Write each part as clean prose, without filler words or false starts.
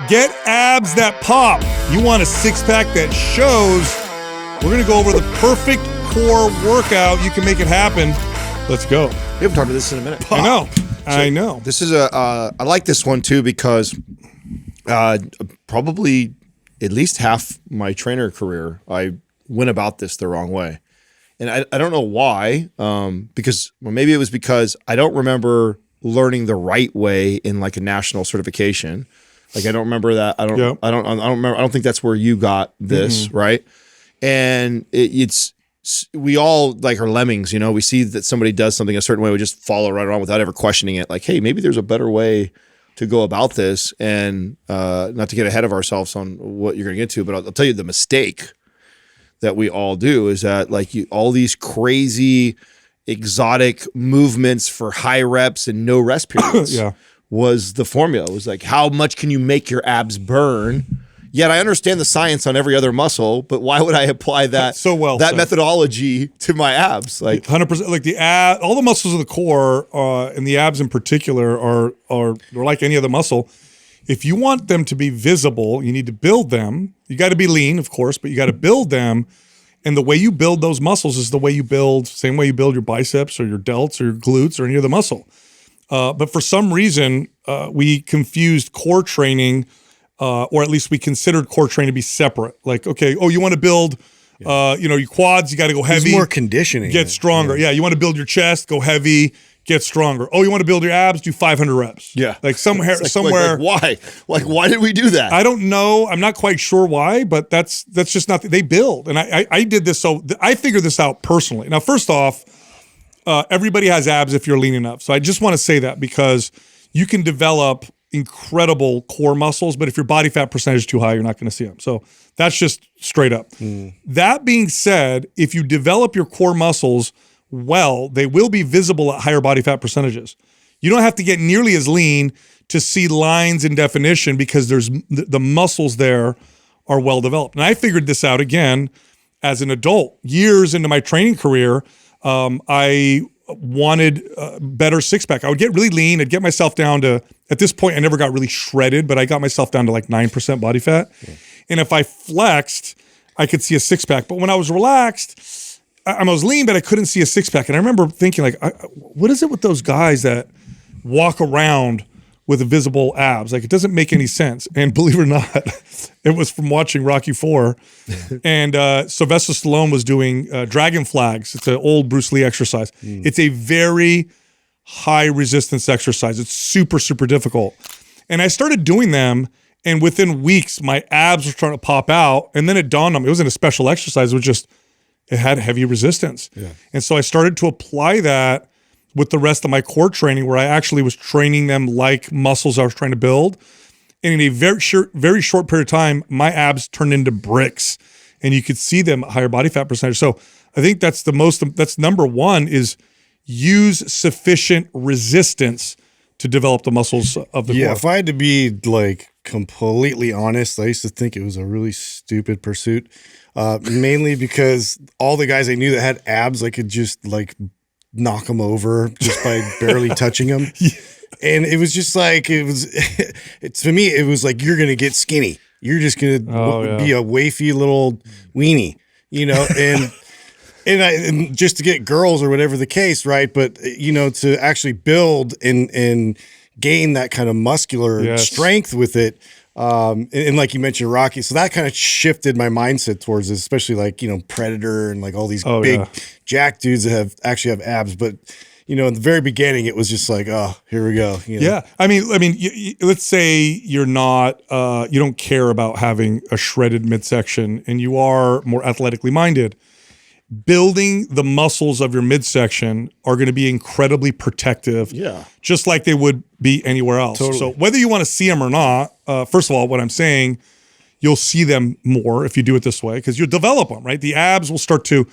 Get abs that pop. You want a six-pack that shows. We're going to go over the perfect core workout. You can make it happen. Let's go. We haven't talked about this in a minute. Pop. I know. This is I like this one too because probably at least half my trainer career, I went about this the wrong way. And I don't know why, because maybe it was because I don't remember learning the right way in like a national certification. Like I don't remember that. I don't remember. I don't think that's where you got this, right? And we all like are lemmings, you know. We see that somebody does something a certain way, we just follow right around without ever questioning it. Like, hey, maybe there's a better way to go about this, and not to get ahead of ourselves on what you're going to get to, but I'll tell you the mistake that we all do is that like all these crazy exotic movements for high reps and no rest periods was the formula. It was like, how much can you make your abs burn? Yet I understand the science on every other muscle, but why would I apply that methodology to my abs? Like 100%. Like all the muscles of the core and the abs in particular are like any other muscle. If you want them to be visible, you need to build them. You got to be lean, of course, but you got to build them. And the way you build those muscles is the way you build, same way you build your biceps or your delts or your glutes or any other muscle. But for some reason, we confused core training, or at least we considered core training to be separate. Like, okay, you want to build, your quads, you got to go heavy. It's more conditioning. Get stronger. Yeah, you want to build your chest, go heavy. Get stronger. Oh, you want to build your abs? Do 500 reps. Yeah. Like somewhere. Why? Like, why did we do that? I don't know. I'm not quite sure why, but that's just not, they build. And I did this. So I figured this out personally. Now, first off, everybody has abs if you're lean enough. So I just want to say that because you can develop incredible core muscles, but if your body fat percentage is too high, you're not going to see them. So that's just straight up. That being said, if you develop your core muscles well, they will be visible at higher body fat percentages. You don't have to get nearly as lean to see lines in definition because there's the muscles there are well developed. And I figured this out again as an adult. Years into my training career, I wanted a better six-pack. I would get really lean. I'd get myself down to, at this point, I never got really shredded, but I got myself down to like 9% body fat. Yeah. And if I flexed, I could see a six-pack. But when I was relaxed, I was lean, but I couldn't see a six-pack. And I remember thinking, like, what is it with those guys that walk around with visible abs? Like, it doesn't make any sense. And believe it or not, it was from watching Rocky IV. And Sylvester Stallone was doing dragon flags. It's an old Bruce Lee exercise. It's a very high resistance exercise. It's super, super difficult. And I started doing them, and within weeks, my abs were starting to pop out. And then it dawned on me, it wasn't a special exercise, it was just, it had heavy resistance. Yeah. And so I started to apply that with the rest of my core training, where I actually was training them like muscles I was trying to build. And in a very short period of time, my abs turned into bricks, and you could see them at higher body fat percentage. So I think that's number one, is use sufficient resistance to develop the muscles of the core. Yeah, if I had to be like completely honest, I used to think it was a really stupid pursuit. Mainly because all the guys I knew that had abs, I could just like knock them over just by barely touching them. And it was just like, to me, it was like, you're going to get skinny. You're just going to be a wafy little weenie, you know, and just to get girls or whatever the case. Right. But, you know, to actually build and gain that kind of muscular strength with it. And like you mentioned, Rocky, so that kind of shifted my mindset towards this, especially like, you know, Predator and like all these big jack dudes that actually have abs. But, you know, in the very beginning, it was just like, oh, here we go. You know? Yeah. I mean, let's say you're not, you don't care about having a shredded midsection and you are more athletically minded. Building the muscles of your midsection are going to be incredibly protective, just like they would be anywhere else. Totally. So whether you want to see them or not, first of all, what I'm saying, you'll see them more if you do it this way, because you'll develop them, right? The abs will start to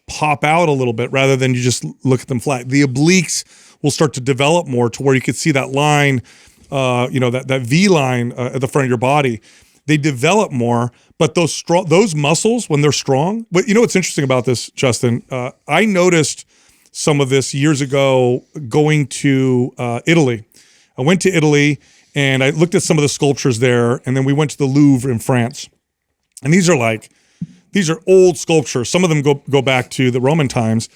pop out a little bit rather than you just look at them flat. The obliques will start to develop more to where you could see that line, that V line at the front of your body. They develop more, but those muscles, when they're strong, but you know what's interesting about this, Justin? I noticed some of this years ago going to Italy. I went to Italy And I looked at some of the sculptures there, and then we went to the Louvre in France. And these are old sculptures. Some of them go back to the Roman times.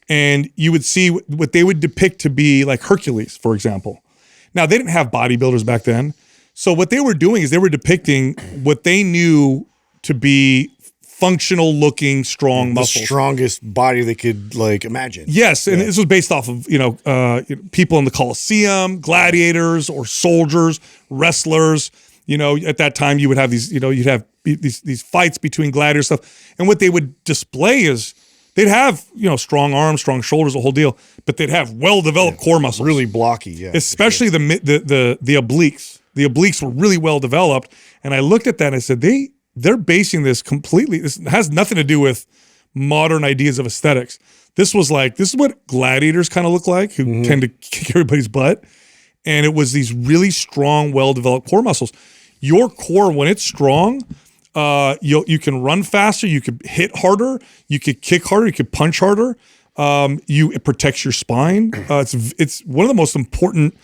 And you would see what they would depict to be like Hercules, for example. Now, they didn't have bodybuilders back then. So what they were doing is they were depicting what they knew to be functional looking, strong muscles. The strongest body they could like imagine. Yes, and this was based off of people in the Colosseum, gladiators or soldiers, wrestlers. At that time you would have these, you'd have these fights between gladiators stuff, and what they would display is they'd have strong arms, strong shoulders, the whole deal, but they'd have well developed core muscles, really blocky. Yeah, especially the obliques. The obliques were really well developed, and I looked at that and I said they're basing this completely. This has nothing to do with modern ideas of aesthetics. This is what gladiators kind of look like, who tend to kick everybody's butt. And it was these really strong, well-developed core muscles. Your core, when it's strong, you can run faster, you could hit harder, you could kick harder, you could punch harder. It protects your spine. It's one of the most important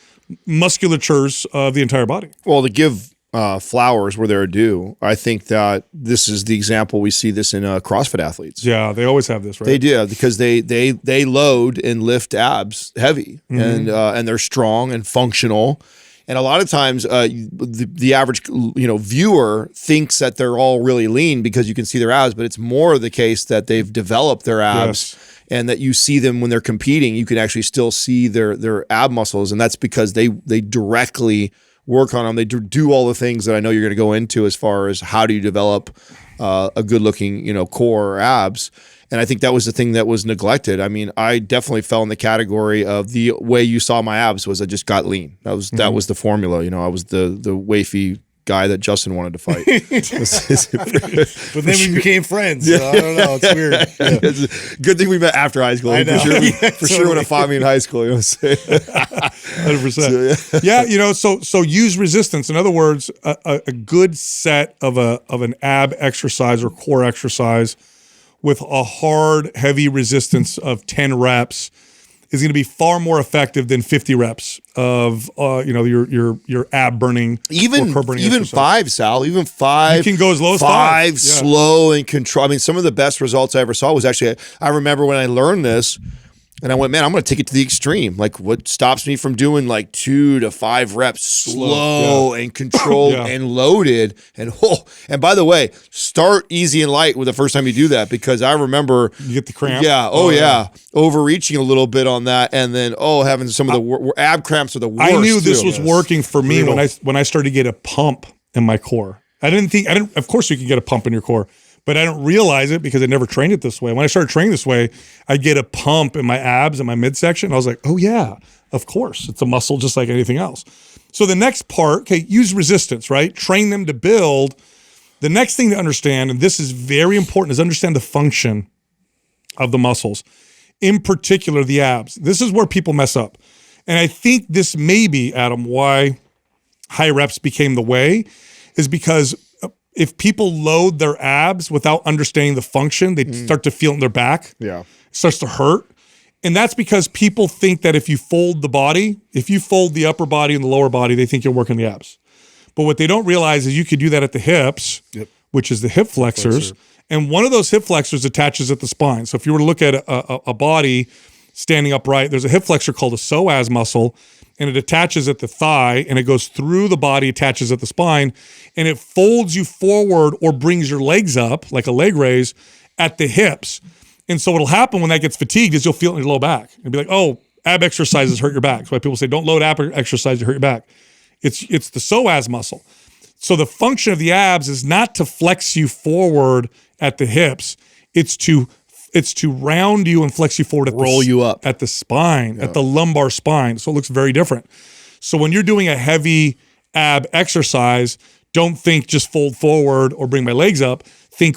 musculatures of the entire body. Well, to give flowers where they're due, I think that this is the example we see this in CrossFit athletes. Yeah, they always have this, right? They do, because they load and lift abs heavy, and they're strong and functional. And a lot of times, the average viewer thinks that they're all really lean because you can see their abs, but it's more the case that they've developed their abs. Yes. And that you see them when they're competing, you can actually still see their ab muscles, and that's because they directly work on them. They do all the things that I know you're going to go into as far as how do you develop a good looking core or abs. And I think that was the thing that was neglected. I mean, I definitely fell in the category of the way you saw my abs was I just got lean. That was the formula. I was the wafy guy that Justin wanted to fight. But then we became friends. So I don't know. It's weird. Yeah. It's a good thing we met after high school. I know. For sure would have fought me in high school. You know what I'm saying? 100%. Yeah, so use resistance. In other words, a good set of an ab exercise or core exercise with a hard, heavy resistance of 10 reps is going to be far more effective than 50 reps of your ab burning, even or core burning even exercise. 5, Sal, even 5. You can go as low as 5. Yeah. Slow and control. I mean, some of the best results I ever saw was actually, I remember when I learned this, and I went, man, I'm going to take it to the extreme. Like, what stops me from doing like 2 to 5 reps, slow and controlled and loaded, and by the way, start easy and light with the first time you do that, because I remember you get the cramp. Yeah, overreaching a little bit on that, and then having some of the ab cramps are the worst. I knew this was working for me when I started to get a pump in my core. Of course you can get a pump in your core, but I don't realize it because I never trained it this way. When I started training this way, I'd get a pump in my abs and my midsection. I was like, oh yeah, of course. It's a muscle just like anything else. So the next part, use resistance, right? Train them to build. The next thing to understand, and this is very important, is understand the function of the muscles. In particular, the abs. This is where people mess up. And I think this may be, Adam, why high reps became the way, is because if people load their abs without understanding the function, they start to feel it in their back. Yeah. It starts to hurt. And that's because people think that if you fold the body, if you fold the upper body and the lower body, they think you're working the abs. But what they don't realize is you could do that at the hips, which is the hip flexors. And one of those hip flexors attaches at the spine. So if you were to look at a body standing upright, there's a hip flexor called a psoas muscle, and it attaches at the thigh, and it goes through the body, attaches at the spine, and it folds you forward or brings your legs up, like a leg raise, at the hips. And so what'll happen when that gets fatigued is you'll feel it in your low back. And be like, oh, ab exercises hurt your back. That's why people say don't load ab exercise to hurt your back. It's the psoas muscle. So the function of the abs is not to flex you forward at the hips. It's to round you and flex you forward, roll you up at the spine, at the lumbar spine. So it looks very different. So when you're doing a heavy ab exercise, don't think just fold forward or bring my legs up. Think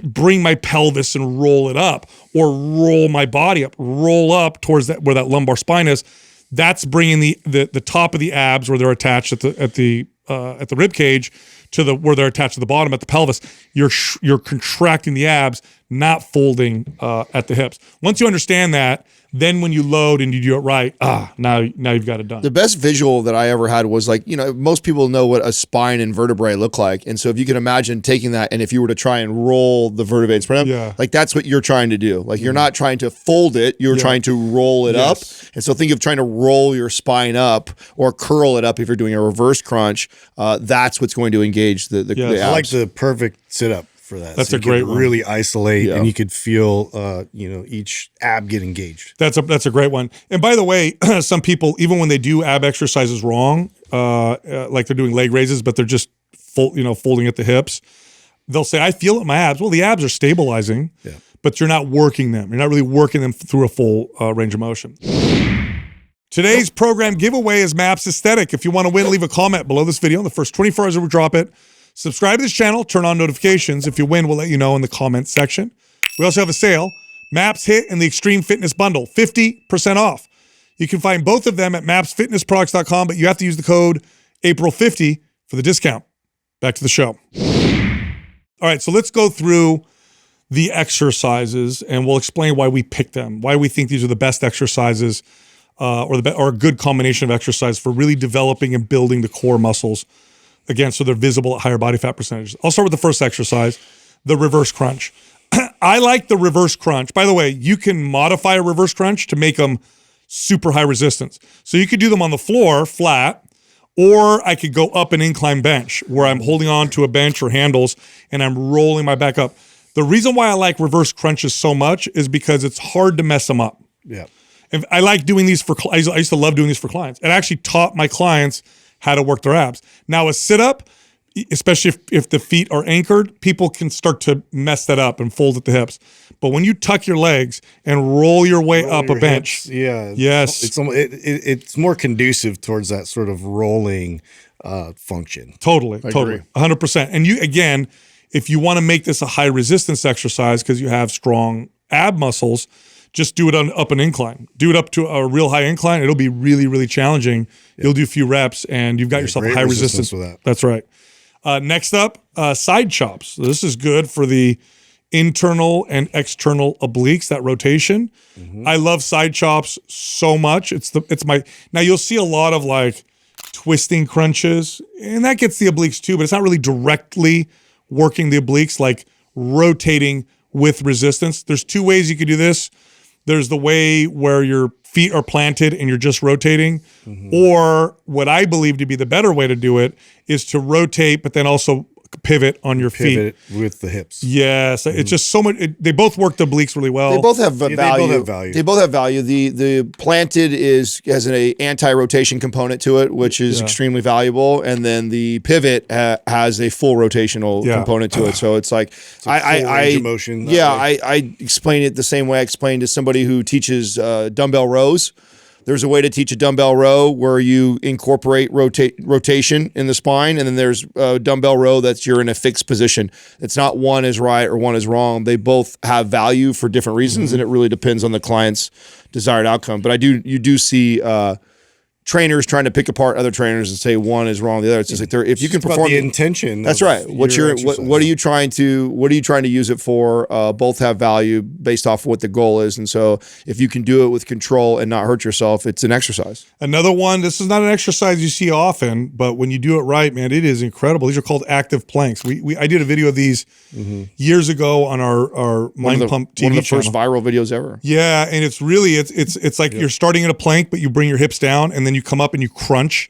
bring my pelvis and roll it up, or roll my body up, roll up towards where that lumbar spine is. That's bringing the top of the abs where they're attached at the at the rib cage to the where they're attached to the bottom at the pelvis. You're contracting the abs, not folding at the hips. Once you understand that, then when you load and you do it right, now you've got it done. The best visual that I ever had was like, most people know what a spine and vertebrae look like. And so if you can imagine taking that, and if you were to try and roll the vertebrae and spread them, like that's what you're trying to do. Like you're not trying to fold it, you're trying to roll it up. And so think of trying to roll your spine up or curl it up if you're doing a reverse crunch. That's what's going to engage the abs. I like the perfect sit-up for that. That's so a great one. one. Really isolate, and you could feel, each ab get engaged. That's a great one. And by the way, some people, even when they do ab exercises wrong, like they're doing leg raises, but they're just folding at the hips, they'll say, "I feel it in my abs." Well, the abs are stabilizing, but you're not working them. You're not really working them through a full range of motion. Today's program giveaway is MAPS Aesthetic. If you want to win, leave a comment below this video. In the first 24 hours, we'll drop it. Subscribe to this channel, turn on notifications. If you win, we'll let you know in the comments section. We also have a sale, MAPS Hit and the Extreme Fitness Bundle, 50% off. You can find both of them at mapsfitnessproducts.com, but you have to use the code April50 for the discount. Back to the show. All right, so let's go through the exercises, and we'll explain why we picked them, why we think these are the best exercises, or a good combination of exercise for really developing and building the core muscles. Again, so they're visible at higher body fat percentages. I'll start with the first exercise, the reverse crunch. I like the reverse crunch. By the way, you can modify a reverse crunch to make them super high resistance. So you could do them on the floor, flat, or I could go up an incline bench where I'm holding on to a bench or handles and I'm rolling my back up. The reason why I like reverse crunches so much is because it's hard to mess them up. Yeah. And I like doing these I used to love doing these for clients. And I actually taught my clients how to work their abs. Now a sit-up, especially if the feet are anchored, people can start to mess that up and fold at the hips. But when you tuck your legs and roll your way up a bench, it's more conducive towards that sort of rolling function. Totally, 100%. And you, again, if you want to make this a high resistance exercise because you have strong ab muscles, just do it up an incline. Do it up to a real high incline. It'll be really, really challenging. You'll do a few reps and you've got yourself a high resistance. With that. That's right. Next up, side chops. So this is good for the internal and external obliques, that rotation. I love side chops so much. Now you'll see a lot of like twisting crunches, and that gets the obliques too, but it's not really directly working the obliques, like rotating with resistance. There's two ways you could do this. There's the way where your feet are planted and you're just rotating, or what I believe to be the better way to do it is to rotate, but then also pivot on your feet. Pivot with the hips. Yes, it's just so much. They both work the obliques really well. They both have value. They both have value. The planted has an anti-rotation component to it, which is extremely valuable, and then the pivot has a full rotational component to it. So it's like I motion. I explain it the same way I explain to somebody who teaches dumbbell rows. There's a way to teach a dumbbell row where you incorporate rotation in the spine, and then there's a dumbbell row that's you're in a fixed position. It's not one is right or one is wrong. They both have value for different reasons, and it really depends on the client's desired outcome. But you do see trainers trying to pick apart other trainers and say one is wrong, the other. It's just like if you can perform the intention. That's right. What are you trying to use it for? Both have value based off of what the goal is. And so if you can do it with control and not hurt yourself, it's an exercise. Another one, this is not an exercise you see often, but when you do it right, man, it is incredible. These are called active planks. I did a video of these years ago on our Mind Pump TV channel. One of the first viral videos ever. Yeah, and it's really it's like you're starting at a plank, but you bring your hips down and then you come up and you crunch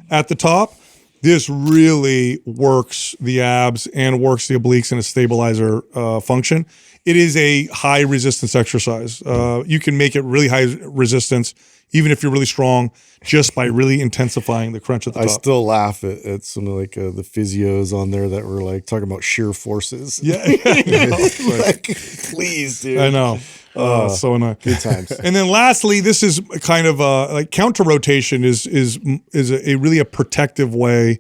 at the top. This really works the abs and works the obliques in a stabilizer function. It is a high resistance exercise. You can make it really high resistance, even if you're really strong, just by really intensifying the crunch at the top. I still laugh at some of like the physios on there that were like talking about shear forces. Yeah, like, please, dude. I know. So annoying. Good times. And then lastly, this is kind of like counter rotation is really a protective way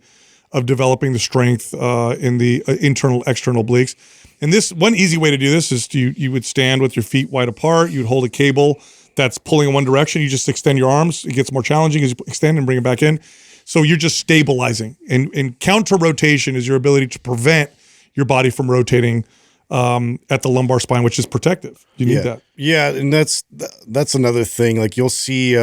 of developing the strength in the internal external obliques. And this one easy way to do this is you would stand with your feet wide apart. You'd hold a cable that's pulling in one direction. You just extend your arms. It gets more challenging as you extend and bring it back in. So you're just stabilizing. And counter rotation is your ability to prevent your body from rotating at the lumbar spine, which is protective. You need that. Yeah, and that's another thing. Like you'll see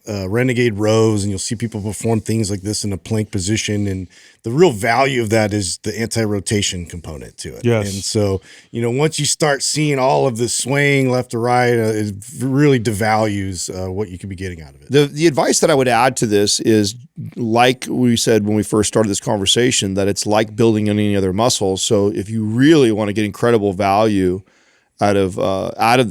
renegade rows, and you'll see people perform things like this in a plank position, and the real value of that is the anti-rotation component to it. Yes. And so, once you start seeing all of this swaying left to right, it really devalues what you could be getting out of it. The advice that I would add to this is, like we said when we first started this conversation, that it's like building any other muscle. So if you really want to get incredible value out of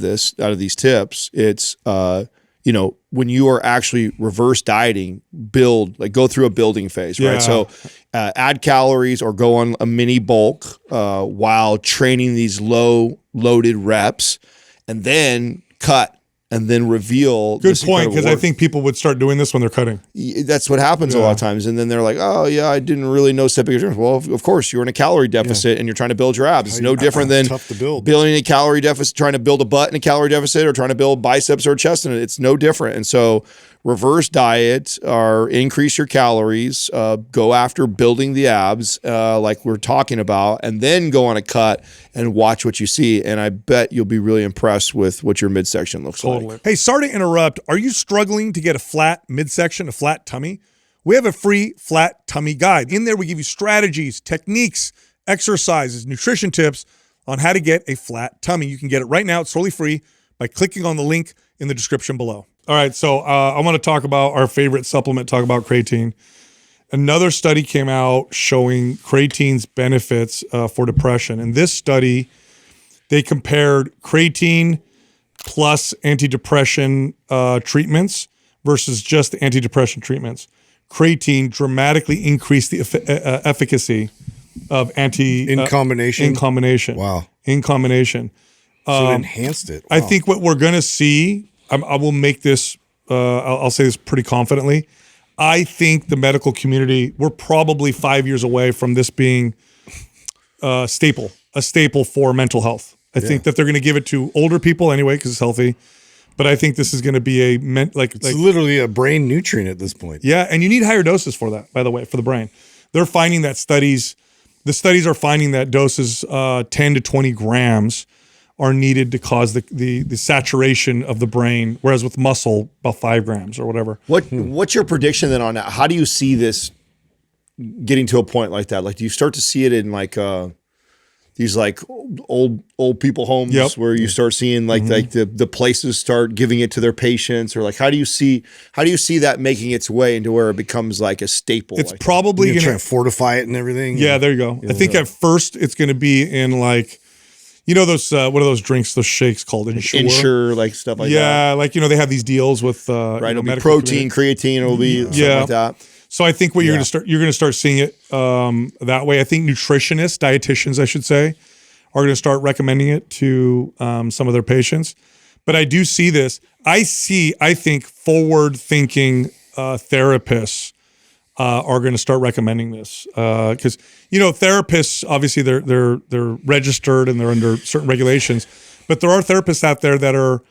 these tips, it's when you are actually reverse dieting, go through a building phase, right? Yeah. So add calories or go on a mini bulk while training these low loaded reps, and then cut and then reveal. Good point, because I think people would start doing this when they're cutting. That's what happens a lot of times. And then they're like, oh yeah, I didn't really know stepping difference. Well, of course, you're in a calorie deficit and you're trying to build your abs. It's no different than tough to build. building a calorie deficit, trying to build a butt in a calorie deficit, or trying to build biceps or chest in it. It's no different. And so reverse diet or increase your calories, go after building the abs like we're talking about, and then go on a cut and watch what you see. And I bet you'll be really impressed with what your midsection looks like. Hey, sorry to interrupt. Are you struggling to get a flat midsection, a flat tummy? We have a free flat tummy guide. In there, we give you strategies, techniques, exercises, nutrition tips on how to get a flat tummy. You can get it right now. It's totally free by clicking on the link in the description below. All right, so I want to talk about our favorite supplement, talk about creatine. Another study came out showing creatine's benefits for depression. In this study, they compared creatine plus antidepressant treatments versus just the antidepressant treatments. Creatine dramatically increased the efficacy of in combination. In combination. Wow. In combination. So it enhanced it. Wow. I think what we're going to see, I will make this, I'll say this pretty confidently. I think the medical community, we're probably 5 years away from this being a staple for mental health. I think that they're going to give it to older people anyway because it's healthy. But I think this is going to be it's literally a brain nutrient at this point. Yeah, and you need higher doses for that, by the way, for the brain. They're finding that the studies are finding that doses 10 to 20 grams are needed to cause the saturation of the brain, whereas with muscle, about 5 grams or whatever. What's your prediction then on that? How do you see this getting to a point like that? Like, do you start to see it in these old people homes where you start seeing the places start giving it to their patients, or how do you see that making its way into where it becomes like a staple? It's probably going to try to fortify it and everything. Yeah, there you go. I think at first it's going to be in those what are those drinks, those shakes called Ensure, stuff like that. Yeah, they have these deals with it'll be protein, creatine, it'll be something like that. So I think you're going to start seeing it that way. I think nutritionists, dietitians, I should say, are going to start recommending it to some of their patients. But I do see this. I think forward-thinking therapists are going to start recommending this because therapists, obviously they're registered and they're under certain regulations, but there are therapists out there that are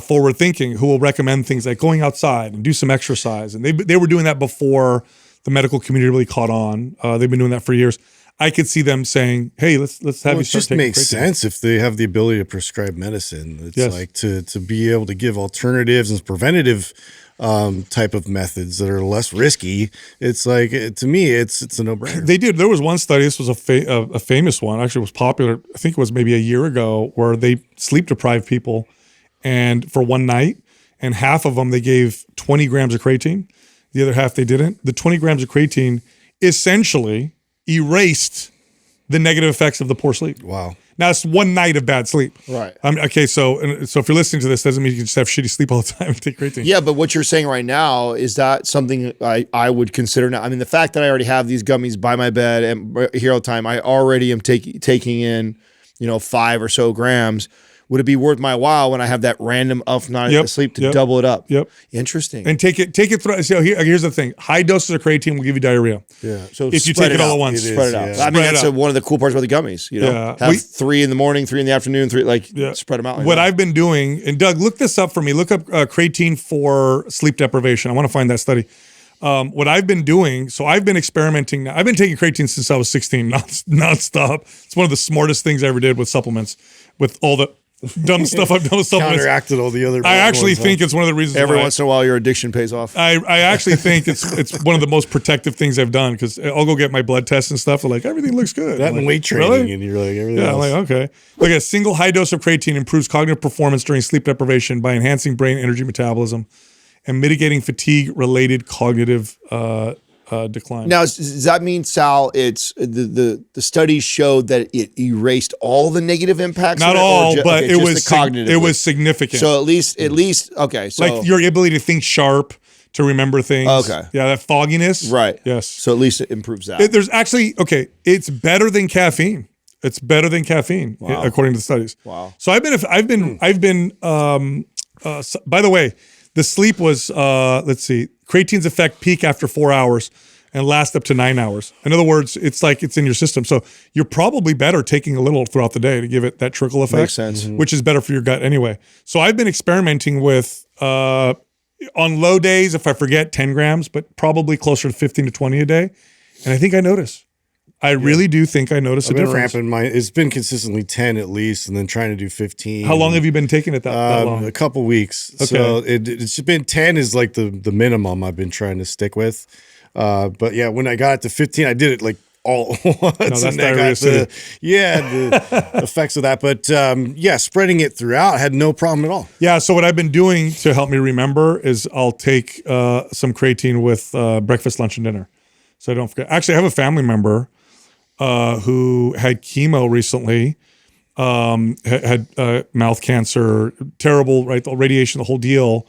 forward thinking who will recommend things like going outside and do some exercise, and they were doing that before the medical community really caught on. They've been doing that for years. I could see them saying, "Hey, let's have you start taking." It just makes sense if they have the ability to prescribe medicine. It's to be able to give alternatives and preventative type of methods that are less risky. It's to me, it's a no-brainer. They did. There was one study. This was a famous one. Actually, it was popular. I think it was maybe a year ago, where they sleep deprived people, and for one night, and half of them they gave 20 grams of creatine. The other half they didn't. The 20 grams of creatine essentially erased the negative effects of the poor sleep. Wow. Now it's one night of bad sleep. Right. Okay. So if you're listening to this, doesn't mean you can just have shitty sleep all the time and take creatine. Yeah, but what you're saying right now is that something I would consider now. I mean, the fact that I already have these gummies by my bed and here all the time, I already am taking in 5 or so grams. Would it be worth my while when I have that random off night of sleep to double it up? Yep. Interesting. And take it through. So here's the thing: high doses of creatine will give you diarrhea. Yeah. So if you take it all at once, spread it out. I mean, that's one of the cool parts about the gummies. Have 3 in the morning, 3 in the afternoon, 3 spread them out. What I've been doing, and Doug, look this up for me. Look up creatine for sleep deprivation. I want to find that study. What I've been doing, so I've been experimenting. I've been taking creatine since I was 16, nonstop. It's one of the smartest things I ever did with supplements, with all the dumb stuff I've done with supplements. Counteracted all the other. I actually ones, huh? think it's one of the reasons Every why once in a while, your addiction pays off. I actually think it's one of the most protective things I've done, because I'll go get my blood tests and stuff. They're like, everything looks good. that I'm and like, weight training, really? and you're like everything. Yeah, I'm else. like, okay. Look, a single high dose of creatine improves cognitive performance during sleep deprivation by enhancing brain energy metabolism and mitigating fatigue-related cognitive decline. Now, does that mean, Sal, it's the studies showed that it erased all the negative impacts? Not of it, or all, but okay, it just was the cognitive. it was significant. So at least okay. So like your ability to think sharp, to remember things. Okay. Yeah, that fogginess. right. Yes. So at least it improves that. There's actually, okay, it's better than caffeine. It's better than caffeine, according to the studies. Wow. So I've been by the way, the sleep was, let's see, creatine's effect peak after 4 hours and last up to 9 hours. In other words, it's like it's in your system. So you're probably better taking a little throughout the day to give it that trickle effect. Makes sense. Which is better for your gut anyway. So I've been experimenting with, on low days, if I forget, 10 grams, but probably closer to 15 to 20 a day. And I think I notice. I really do think I notice a I've been difference. ramping mine. It's been consistently 10 at least, and then trying to do 15. How long have you been taking it that long? A couple weeks. Okay. So it's been 10 is like the minimum I've been trying to stick with. But yeah, when I got it to 15, I did it like all at once. that's and I diarrhea got city. the effects of that. But yeah, spreading it throughout, I had no problem at all. Yeah, so what I've been doing to help me remember is I'll take some creatine with breakfast, lunch, and dinner, so I don't forget. Actually, I have a family member who had chemo recently, had mouth cancer, terrible, right? The radiation, the whole deal.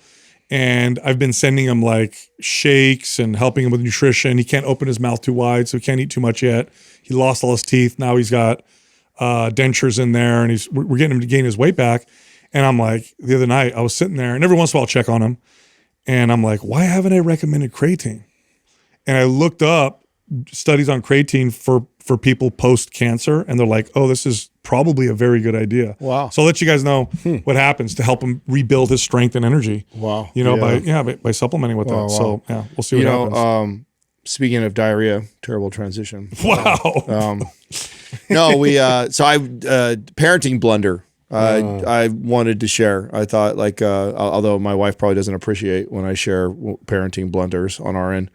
And I've been sending him like shakes and helping him with nutrition. He can't open his mouth too wide, so he can't eat too much yet. He lost all his teeth. Now he's got dentures in there, and we're getting him to gain his weight back. And I'm like, the other night I was sitting there, and every once in a while I'll check on him, and I'm like, why haven't I recommended creatine? And I looked up studies on creatine for people post-cancer, and they're like, oh, this is probably a very good idea. Wow. So I'll let you guys know what happens to help him rebuild his strength and energy. Wow. You know, by supplementing with that. Wow. So yeah, we'll see what happens. Speaking of diarrhea, terrible transition. Wow. No, so I parenting blunder. I wanted to share. I thought like, although my wife probably doesn't appreciate when I share parenting blunders on our end,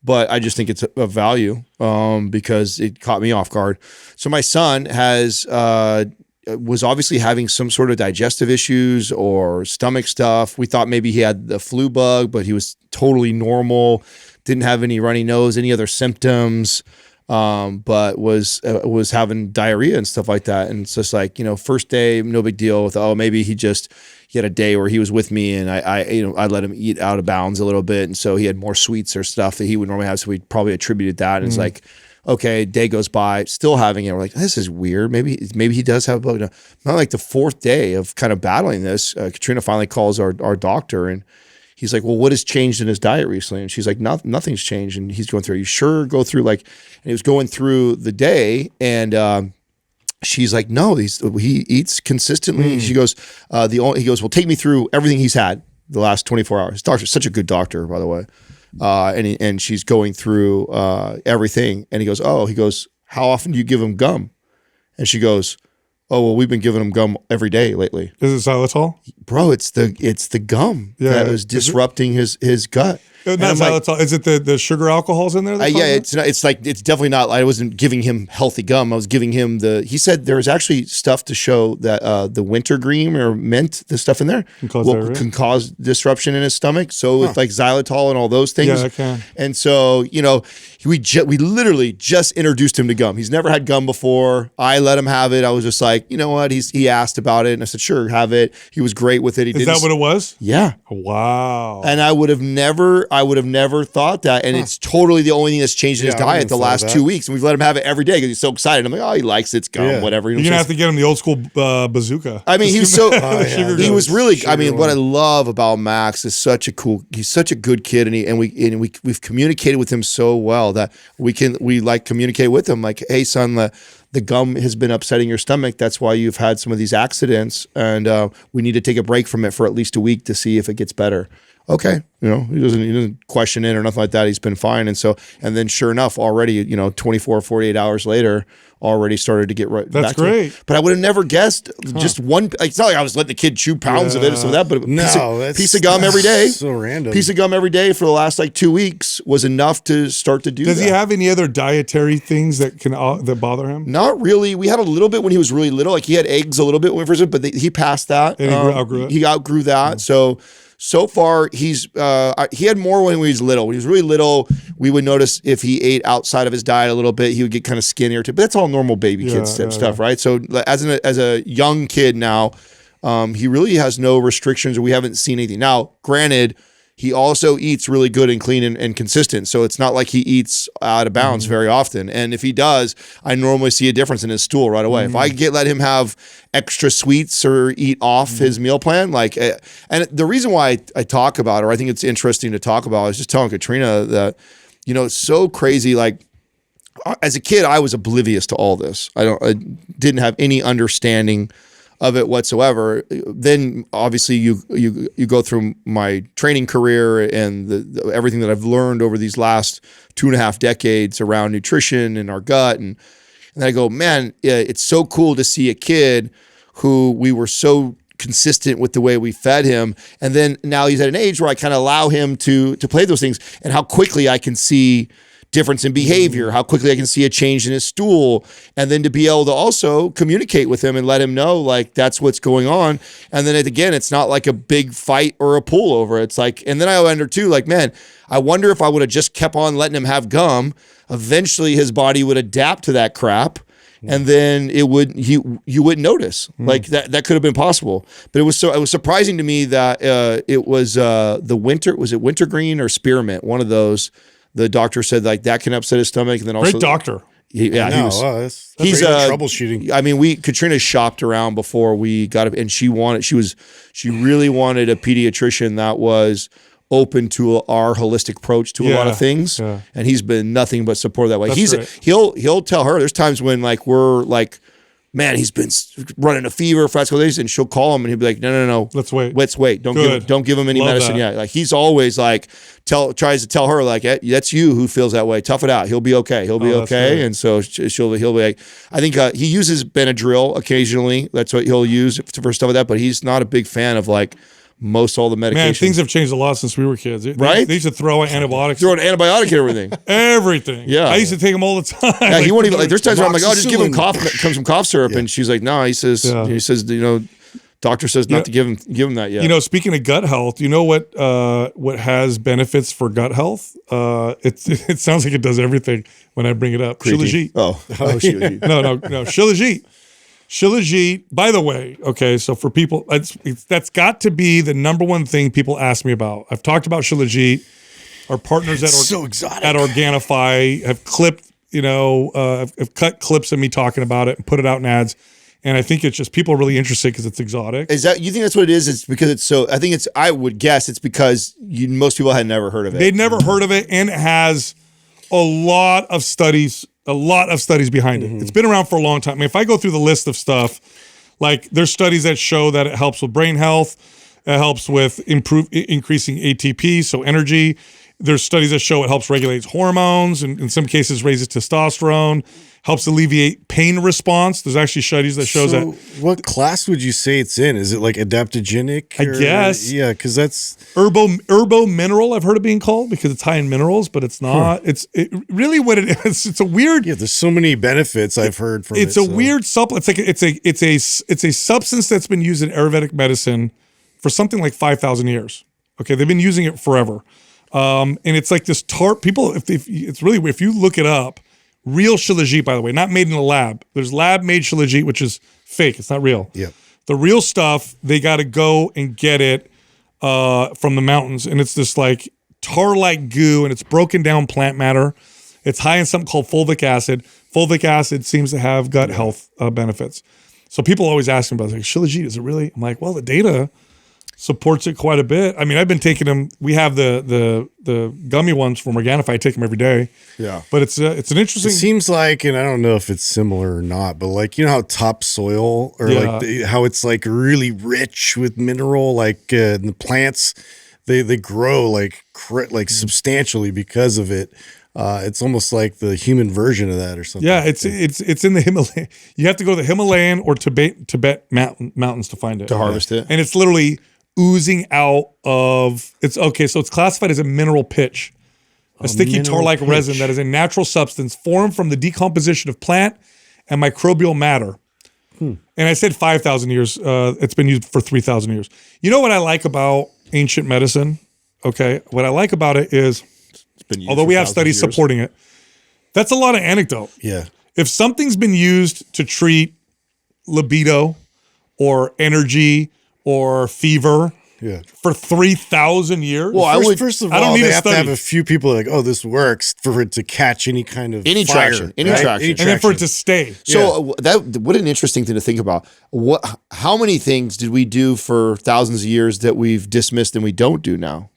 but I just think it's of value because it caught me off guard. So my son was obviously having some sort of digestive issues or stomach stuff. We thought maybe he had the flu bug, but he was totally normal, didn't have any runny nose, any other symptoms, but was having diarrhea and stuff like that. And it's just like, first day, no big deal with, maybe he had a day where he was with me and I let him eat out of bounds a little bit. And so he had more sweets or stuff that he would normally have. So we probably attributed that. And it's like, okay, day goes by, still having it. We're like, this is weird. Maybe he does have a bug. Not like the fourth day of kind of battling this. Katrina finally calls our doctor and he's like, well, what has changed in his diet recently? And she's like, nothing's changed. And he's going through, are you sure? Go through and he was going through the day and, she's like, no, he eats consistently. She goes, he goes, well, take me through everything he's had the last 24 hours. His doctor's such a good doctor, by the way. And she's going through everything. And he goes, how often do you give him gum? And she goes, oh, well, we've been giving him gum every day lately. Is it xylitol? Bro, it's the gum that was disrupting his gut. Not xylitol. Is it the sugar alcohols in there? Yeah, it's definitely not. I wasn't giving him healthy gum. I was giving him he said there was actually stuff to show that the wintergreen or mint, the stuff in there can cause disruption in his stomach. So with like xylitol and all those things. Yeah, it can. And so, we literally just introduced him to gum. He's never had gum before. I let him have it. I was just like, you know what? He asked about it and I said, sure, have it. He was great with it. Is that what it was? Yeah. Wow. And I would have never thought that. And it's totally the only thing that's changed in his diet the last 2 weeks. And we've let him have it every day because he's so excited. I'm like, he likes it. It's gum, whatever. You're going to have to get him the old school bazooka. I mean, he was so, he was really, what I one. love about Max is he's such a good kid. And we've communicated with him so well that we communicate with him like, hey son, the gum has been upsetting your stomach. That's why you've had some of these accidents. And we need to take a break from it for at least a week to see if it gets better. okay, he doesn't question it or nothing like that. He's been fine. And then sure enough, already, 24, 48 hours later, already started to get right That's back great. to it. But I would have never guessed just one. It's not like I was letting the kid chew pounds of it or something like that, but a piece of gum every day. So random. Piece of gum every day for the last 2 weeks was enough to start to do that. Does he have any other dietary things that bother him? Not really. We had a little bit when he was really little. Like he had eggs a little bit when he was, but he passed that. And he outgrew it? He outgrew that. So far, he had more when he was little. When he was really little, we would notice if he ate outside of his diet a little bit, he would get kind of skinnier too. But that's all normal baby kid stuff, right? So as a young kid now, he really has no restrictions, or we haven't seen anything. Now, granted, he also eats really good and clean and consistent. So it's not like he eats out of bounds very often. And if he does, I normally see a difference in his stool right away. If I let him have extra sweets or eat off his meal plan, and the reason why I talk about it, or I think it's interesting to talk about, I was just telling Katrina that, it's so crazy. Like as a kid, I was oblivious to all this. I didn't have any understanding of it whatsoever. Then obviously you go through my training career and everything that I've learned over these last 2.5 decades around nutrition and our gut. And I go, man, it's so cool to see a kid who we were so consistent with the way we fed him. And then now he's at an age where I kind of allow him to play those things, and how quickly I can see difference in behavior, how quickly I can see a change in his stool, and then to be able to also communicate with him and let him know that's what's going on. And then again, it's not like a big fight or a pull over. It's and then I wonder too, man, I wonder if I would have just kept on letting him have gum, eventually his body would adapt to that crap. And then you wouldn't notice. That could have been possible. But it was surprising to me that it was was it wintergreen or spearmint, one of those. The doctor said that can upset his stomach, and then also great doctor. He's troubleshooting. I mean, Katrina shopped around before we got it, and she really wanted a pediatrician that was open to our holistic approach to a lot of things, and he's been nothing but support that way. He'll tell her there's times when we're man, he's been running a fever for days, and she'll call him and he'll be like, no. Let's wait. Don't give him any medicine yet. He's always tries to tell her that's you who feels that way. Tough it out. He'll be okay. He'll be okay. And so he'll be like, I think he uses Benadryl occasionally. That's what he'll use for stuff like that. But he's not a big fan of most all the medications. Man, things have changed a lot since we were kids. Right? They used to throw antibiotics. Throw an antibiotic and everything. Everything. Yeah. I used to take them all the time. Yeah, he won't even there's times where I'm like, oh, just give him some cough syrup. Yeah. And she's like, no, he says, doctor says not to give him that yet. Speaking of gut health, what has benefits for gut health? It sounds like it does everything when I bring it up. Shilajit. Oh, Shilajit. No, Shilajit. Shilajit, by the way, okay, so for people, that's got to be the number one thing people ask me about. I've talked about Shilajit. Our partners at Organifi have clipped, have cut clips of me talking about it and put it out in ads. And I think it's just people are really interested because it's exotic. You think that's what it is? It's because it's so, I would guess it's because most people had never heard of it. They'd never heard of it, and it has a lot of studies behind it. It's been around for a long time. I mean, if I go through the list of stuff, there's studies that show that it helps with brain health, it helps with increasing ATP, so energy. There's studies that show it helps regulate hormones, and in some cases raises testosterone, helps alleviate pain response. There's actually studies that shows that. What class would you say it's in? Is it adaptogenic? I guess. Yeah, because that's herbo mineral. I've heard it being called because it's high in minerals, but it's not. It's really what it is. It's a weird. Yeah, there's so many benefits I've heard from it. It's a weird supplement. It's a substance that's been used in Ayurvedic medicine for something like 5,000 years. Okay, they've been using it forever. And it's this tart. People, if you look it up, real Shilajit, by the way, not made in a lab. There's lab-made Shilajit, which is fake. It's not real. Yeah. The real stuff, they got to go and get it from the mountains, and it's this tar-like goo, and it's broken down plant matter. It's high in something called fulvic acid. Fulvic acid seems to have gut health benefits. So people always ask me about Shilajit. Is it really? I'm like, well, the data supports it quite a bit. I mean, I've been taking them. We have the gummy ones from Organifi. I take them every day. Yeah. But it's an interesting. It seems like, and I don't know if it's similar or not, but how topsoil or how it's really rich with mineral, in the plants, they grow like substantially because of it. It's almost like the human version of that or something. Yeah, it's in the Himalaya. You have to go to the Himalayan or Tibet mountains to find it. To harvest it. And it's literally oozing out of so it's classified as a mineral pitch. A sticky tar-like resin that is a natural substance formed from the decomposition of plant and microbial matter. And I said 5,000 years. It's been used for 3,000 years. You know what I like about ancient medicine? Okay. What I like about it is, although we have studies supporting it, that's a lot of anecdote. Yeah. If something's been used to treat libido or energy or fever for 3,000 years. Well, first of all, they have to have study. a few people like, oh, this works for it to catch any kind of Any fire, traction, any right? traction. And then for it to stay. So what an interesting thing to think about. How many things did we do for thousands of years that we've dismissed and we don't do now?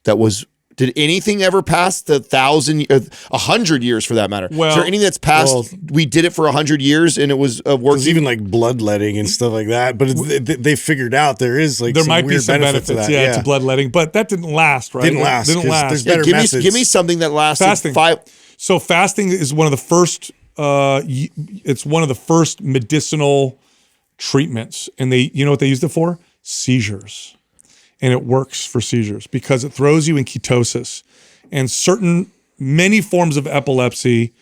Did anything ever pass the 100 years for that matter? Well, is there anything that's passed? We did it for 100 years and it was working. There's even like bloodletting and stuff like that. But they figured out there is like there some might be weird some benefit benefits, to that. to bloodletting, but that didn't last, right? Didn't last. There's better methods. Give me something that lasted Fasting. 5. So fasting is one of the first. It's one of the first medicinal treatments, and you know what they used it for? Seizures, and it works for seizures because it throws you in ketosis, and many forms of epilepsy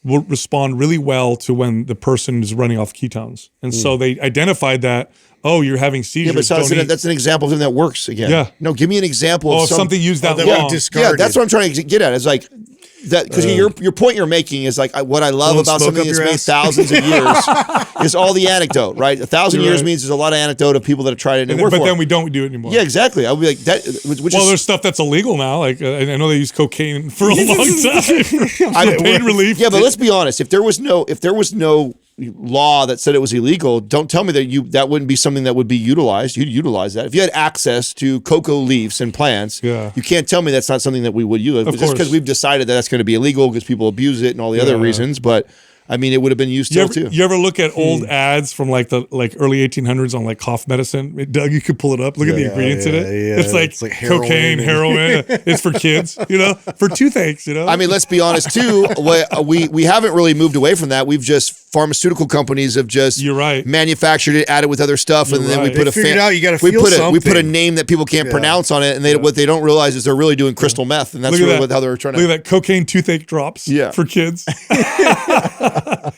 will respond really well to when the person is running off ketones, and so they identified that. Oh, you're having seizures. Yeah, but that's an example of something that works again. Yeah. No, give me an example of something used that that long. we discarded. Yeah, that's what I'm trying to get at. It's like that because your point you're making is like what I love Don't about smoke something up that's your made ass. thousands of years is all the anecdote, right? 1,000 You're years right. means there's a lot of anecdote of people that have tried it and it worked But for then them. we don't do it anymore. Yeah, exactly. I would be like that. There's stuff that's illegal now. Like I know they use cocaine for a long time for pain relief. Yeah, but let's be honest. If there was no law that said it was illegal, don't tell me that wouldn't be something that would be utilized. You'd utilize that. If you had access to cocoa leaves and plants, you can't tell me that's not something that we would use. Just because we've decided that that's going to be illegal because people abuse it and all the other reasons. But I mean, it would have been used still too. You ever look at old ads from like the early 1800s on like cough medicine? Doug, you could pull it up. Look at the ingredients in it. Yeah. It's like cocaine, heroin. It's for kids, for toothaches, I mean, let's be honest too. We haven't really moved away from that. We've just pharmaceutical companies have just manufactured it, added with other stuff, and then we put we put a name that people can't pronounce on it, and what they don't realize is they're really doing crystal meth, and that's really how they're trying to look at that cocaine toothache drops for kids.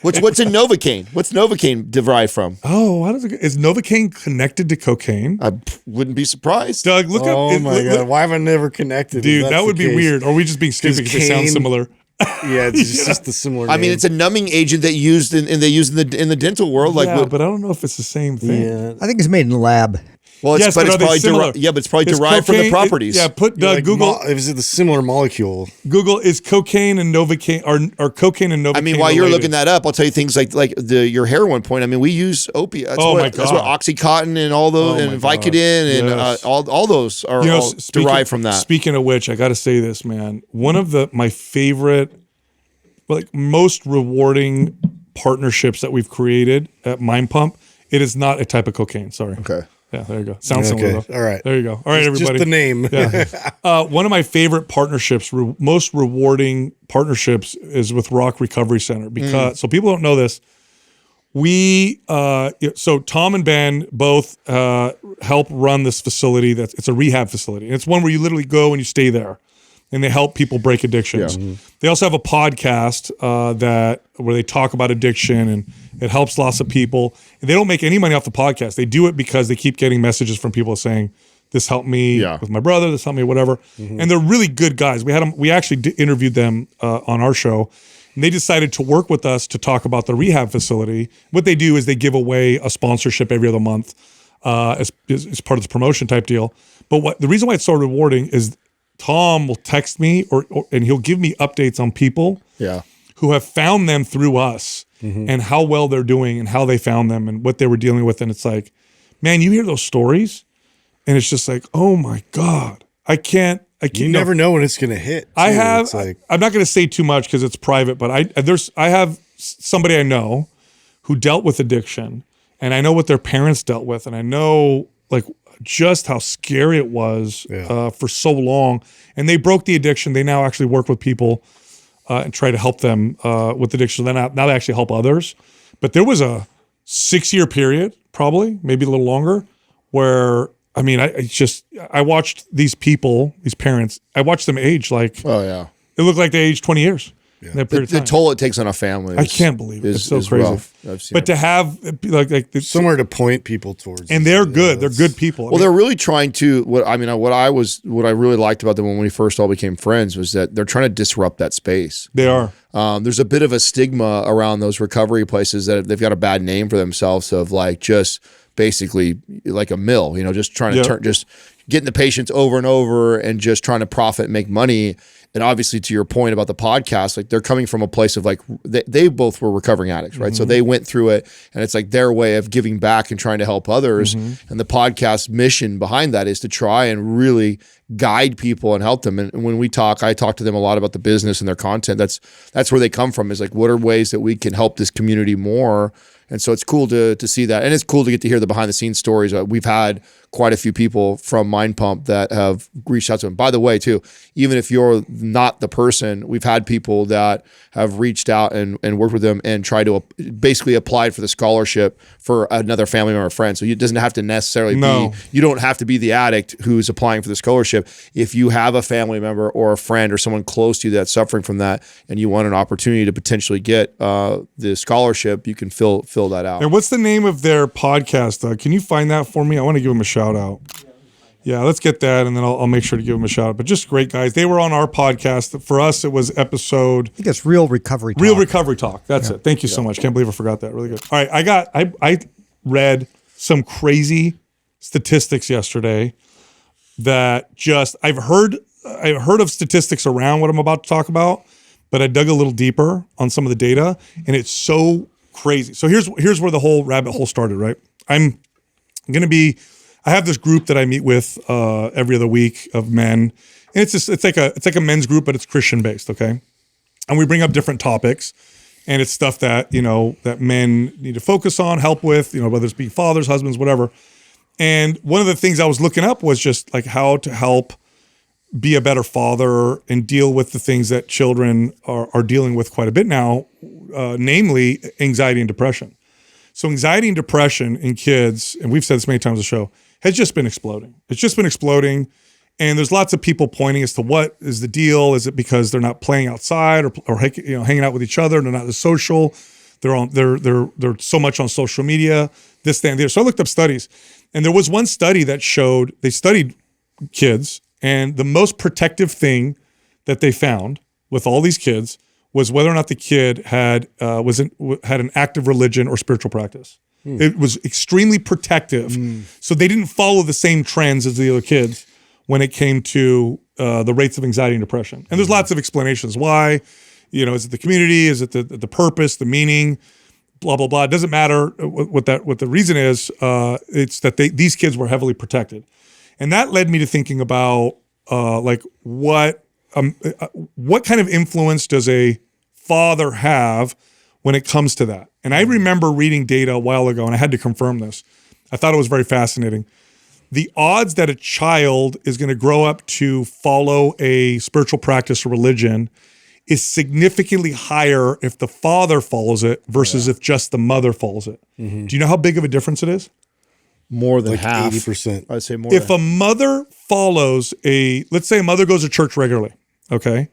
What's in Novocaine? What's Novocaine derived from? Oh, is Novocaine connected to cocaine? I wouldn't be surprised. Doug, look up. Oh my God, why have I never connected? Dude, that would be weird. Or are we just being stupid because they sound similar? Yeah, it's just the similar name. I mean, it's a numbing agent that they use in the dental world. But I don't know if it's the same thing. Yeah. I think it's made in the lab. Well, Yes, but but it's are they probably similar? but it's probably derived from the properties. Doug, Google. Is it the similar molecule? Google is cocaine and Novocaine or cocaine and Novocaine. I mean, while you're related? looking that up, I'll tell you things like your heroin point. I mean, we use opiates. That's what OxyContin and all those and Vicodin and all those are all derived from that. Speaking of which, I got to say this, man. One of my favorite, most rewarding partnerships that we've created at Mind Pump. It is not a type of cocaine. Sorry. Okay. Yeah, there you go. Sounds similar though. All right. There you go. All right, everybody. Just the name. Yeah. One of my favorite partnerships, most rewarding partnerships, is with Rock Recovery Center because so people don't know this. So Tom and Ben both help run this facility. It's a rehab facility. And it's one where you literally go and you stay there, and they help people break addictions. Yeah. They also have a podcast where they talk about addiction, and it helps lots of people. And they don't make any money off the podcast. They do it because they keep getting messages from people saying, "This helped me with my brother. This helped me, whatever." And they're really good guys. We actually interviewed them on our show. And they decided to work with us to talk about the rehab facility. What they do is they give away a sponsorship every other month as part of this promotion type deal. But the reason why it's so rewarding is Tom will text me and he'll give me updates on people who have found them through us and how well they're doing and how they found them and what they were dealing with. And it's like, man, you hear those stories and it's just like, oh my God, I can't. You never know when it's going to hit. I'm not going to say too much because it's private, but I have somebody I know who dealt with addiction, and I know what their parents dealt with, and I know like just how scary it was for so long. And they broke the addiction. They now actually work with people and try to help them with addiction. Now they actually help others. But there was a 6-year period, probably, maybe a little longer, where, I mean, I watched these people, these parents, I watched them age like, Oh yeah. it looked like they aged 20 years. In that period of The time. toll it takes on a family. I can't believe it. It's so crazy. Rough. I've seen But it. to have like Somewhere to point people towards. and they're good. They're good people. Well, they're really trying to. What I really liked about them when we first all became friends was that they're trying to disrupt that space. They are. There's a bit of a stigma around those recovery places that they've got a bad name for themselves of like just basically like a mill, just trying to just getting the patients over and over and just trying to profit and make money. And obviously, to your point about the podcast, like they're coming from a place of like they both were recovering addicts, right? So they went through it, and it's like their way of giving back and trying to help others. And the podcast mission behind that is to try and really guide people and help them. And when I talk to them a lot about the business and their content. That's where they come from. Is like, what are ways that we can help this community more? And so it's cool to see that, and it's cool to get to hear the behind the scenes stories. We've had quite a few people from Mind Pump that have reached out to them. By the way, too, even if you're not the person, we've had people that have reached out and worked with them and tried to basically apply for the scholarship for another family member or friend. So it doesn't have to necessarily be, you don't have to be the addict who's applying for the scholarship. If you have a family member or a friend or someone close to you that's suffering from that and you want an opportunity to potentially get the scholarship, you can fill that out. And what's the name of their podcast? Can you find that for me? I want to give them a shout out. Yeah, let's get that, and then I'll make sure to give them a shout out. But just great guys. They were on our podcast. For us, it was episode. I think it's Real Recovery Talk. Real Recovery Talk. That's it. Thank you so much. Can't believe I forgot that. Really good. All right, I read some crazy statistics yesterday that just I've heard of statistics around what I'm about to talk about, but I dug a little deeper on some of the data, and it's so crazy. So here's where the whole rabbit hole started, right? I have this group that I meet with every other week of men, and it's like a men's group, but it's Christian based, okay? And we bring up different topics, and it's stuff that that men need to focus on, help with, whether it's being fathers, husbands, whatever. And one of the things I was looking up was just like how to help be a better father and deal with the things that children are dealing with quite a bit now, namely anxiety and depression. So anxiety and depression in kids, and we've said this many times on the show, has just been exploding. It's just been exploding. And there's lots of people pointing as to what is the deal. Is it because they're not playing outside or hanging out with each other? They're not as social. They're so much on social media, this, that, and the other. So I looked up studies. And there was one study that showed, they studied kids, and the most protective thing that they found with all these kids was whether or not the kid had an active religion or spiritual practice. It was extremely protective. So they didn't follow the same trends as the other kids when it came to the rates of anxiety and depression. And there's lots of explanations why. Is it the community? Is it the purpose, the meaning? Blah, blah, blah. It doesn't matter what the reason is. It's that these kids were heavily protected. And that led me to thinking about what kind of influence does a father have when it comes to that? And I remember reading data a while ago, and I had to confirm this. I thought it was very fascinating. The odds that a child is going to grow up to follow a spiritual practice or religion is significantly higher if the father follows it versus if just the mother follows it. Do you know how big of a difference it is? More than like half. 80%. I'd say more. If a mother follows let's say a mother goes to church regularly, okay?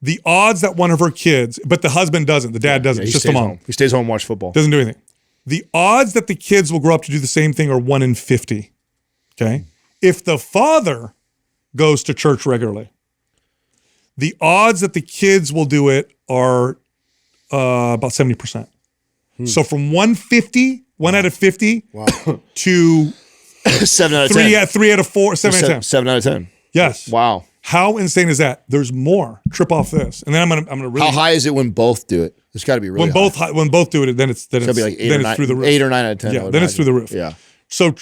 The odds that one of her kids, but the husband doesn't, the dad doesn't, it's just the mom. Home. He stays home and watch football. Doesn't do anything. The odds that the kids will grow up to do the same thing are 1 in 50, okay? If the father goes to church regularly, the odds that the kids will do it are about 70%. So from 1 out of 50 to 7 out of 10. 3 out of 4, 7 out of 10. 7 out of 10. Yes. Wow. How insane is that? There's more. Trip off this, and then I'm gonna really. How high is it when both do it? It's got to be really high. when both do it, then it's gotta be like 8 or 9, through the roof. 8 or 9 out of 10. Yeah, then it's through the roof. Yeah. So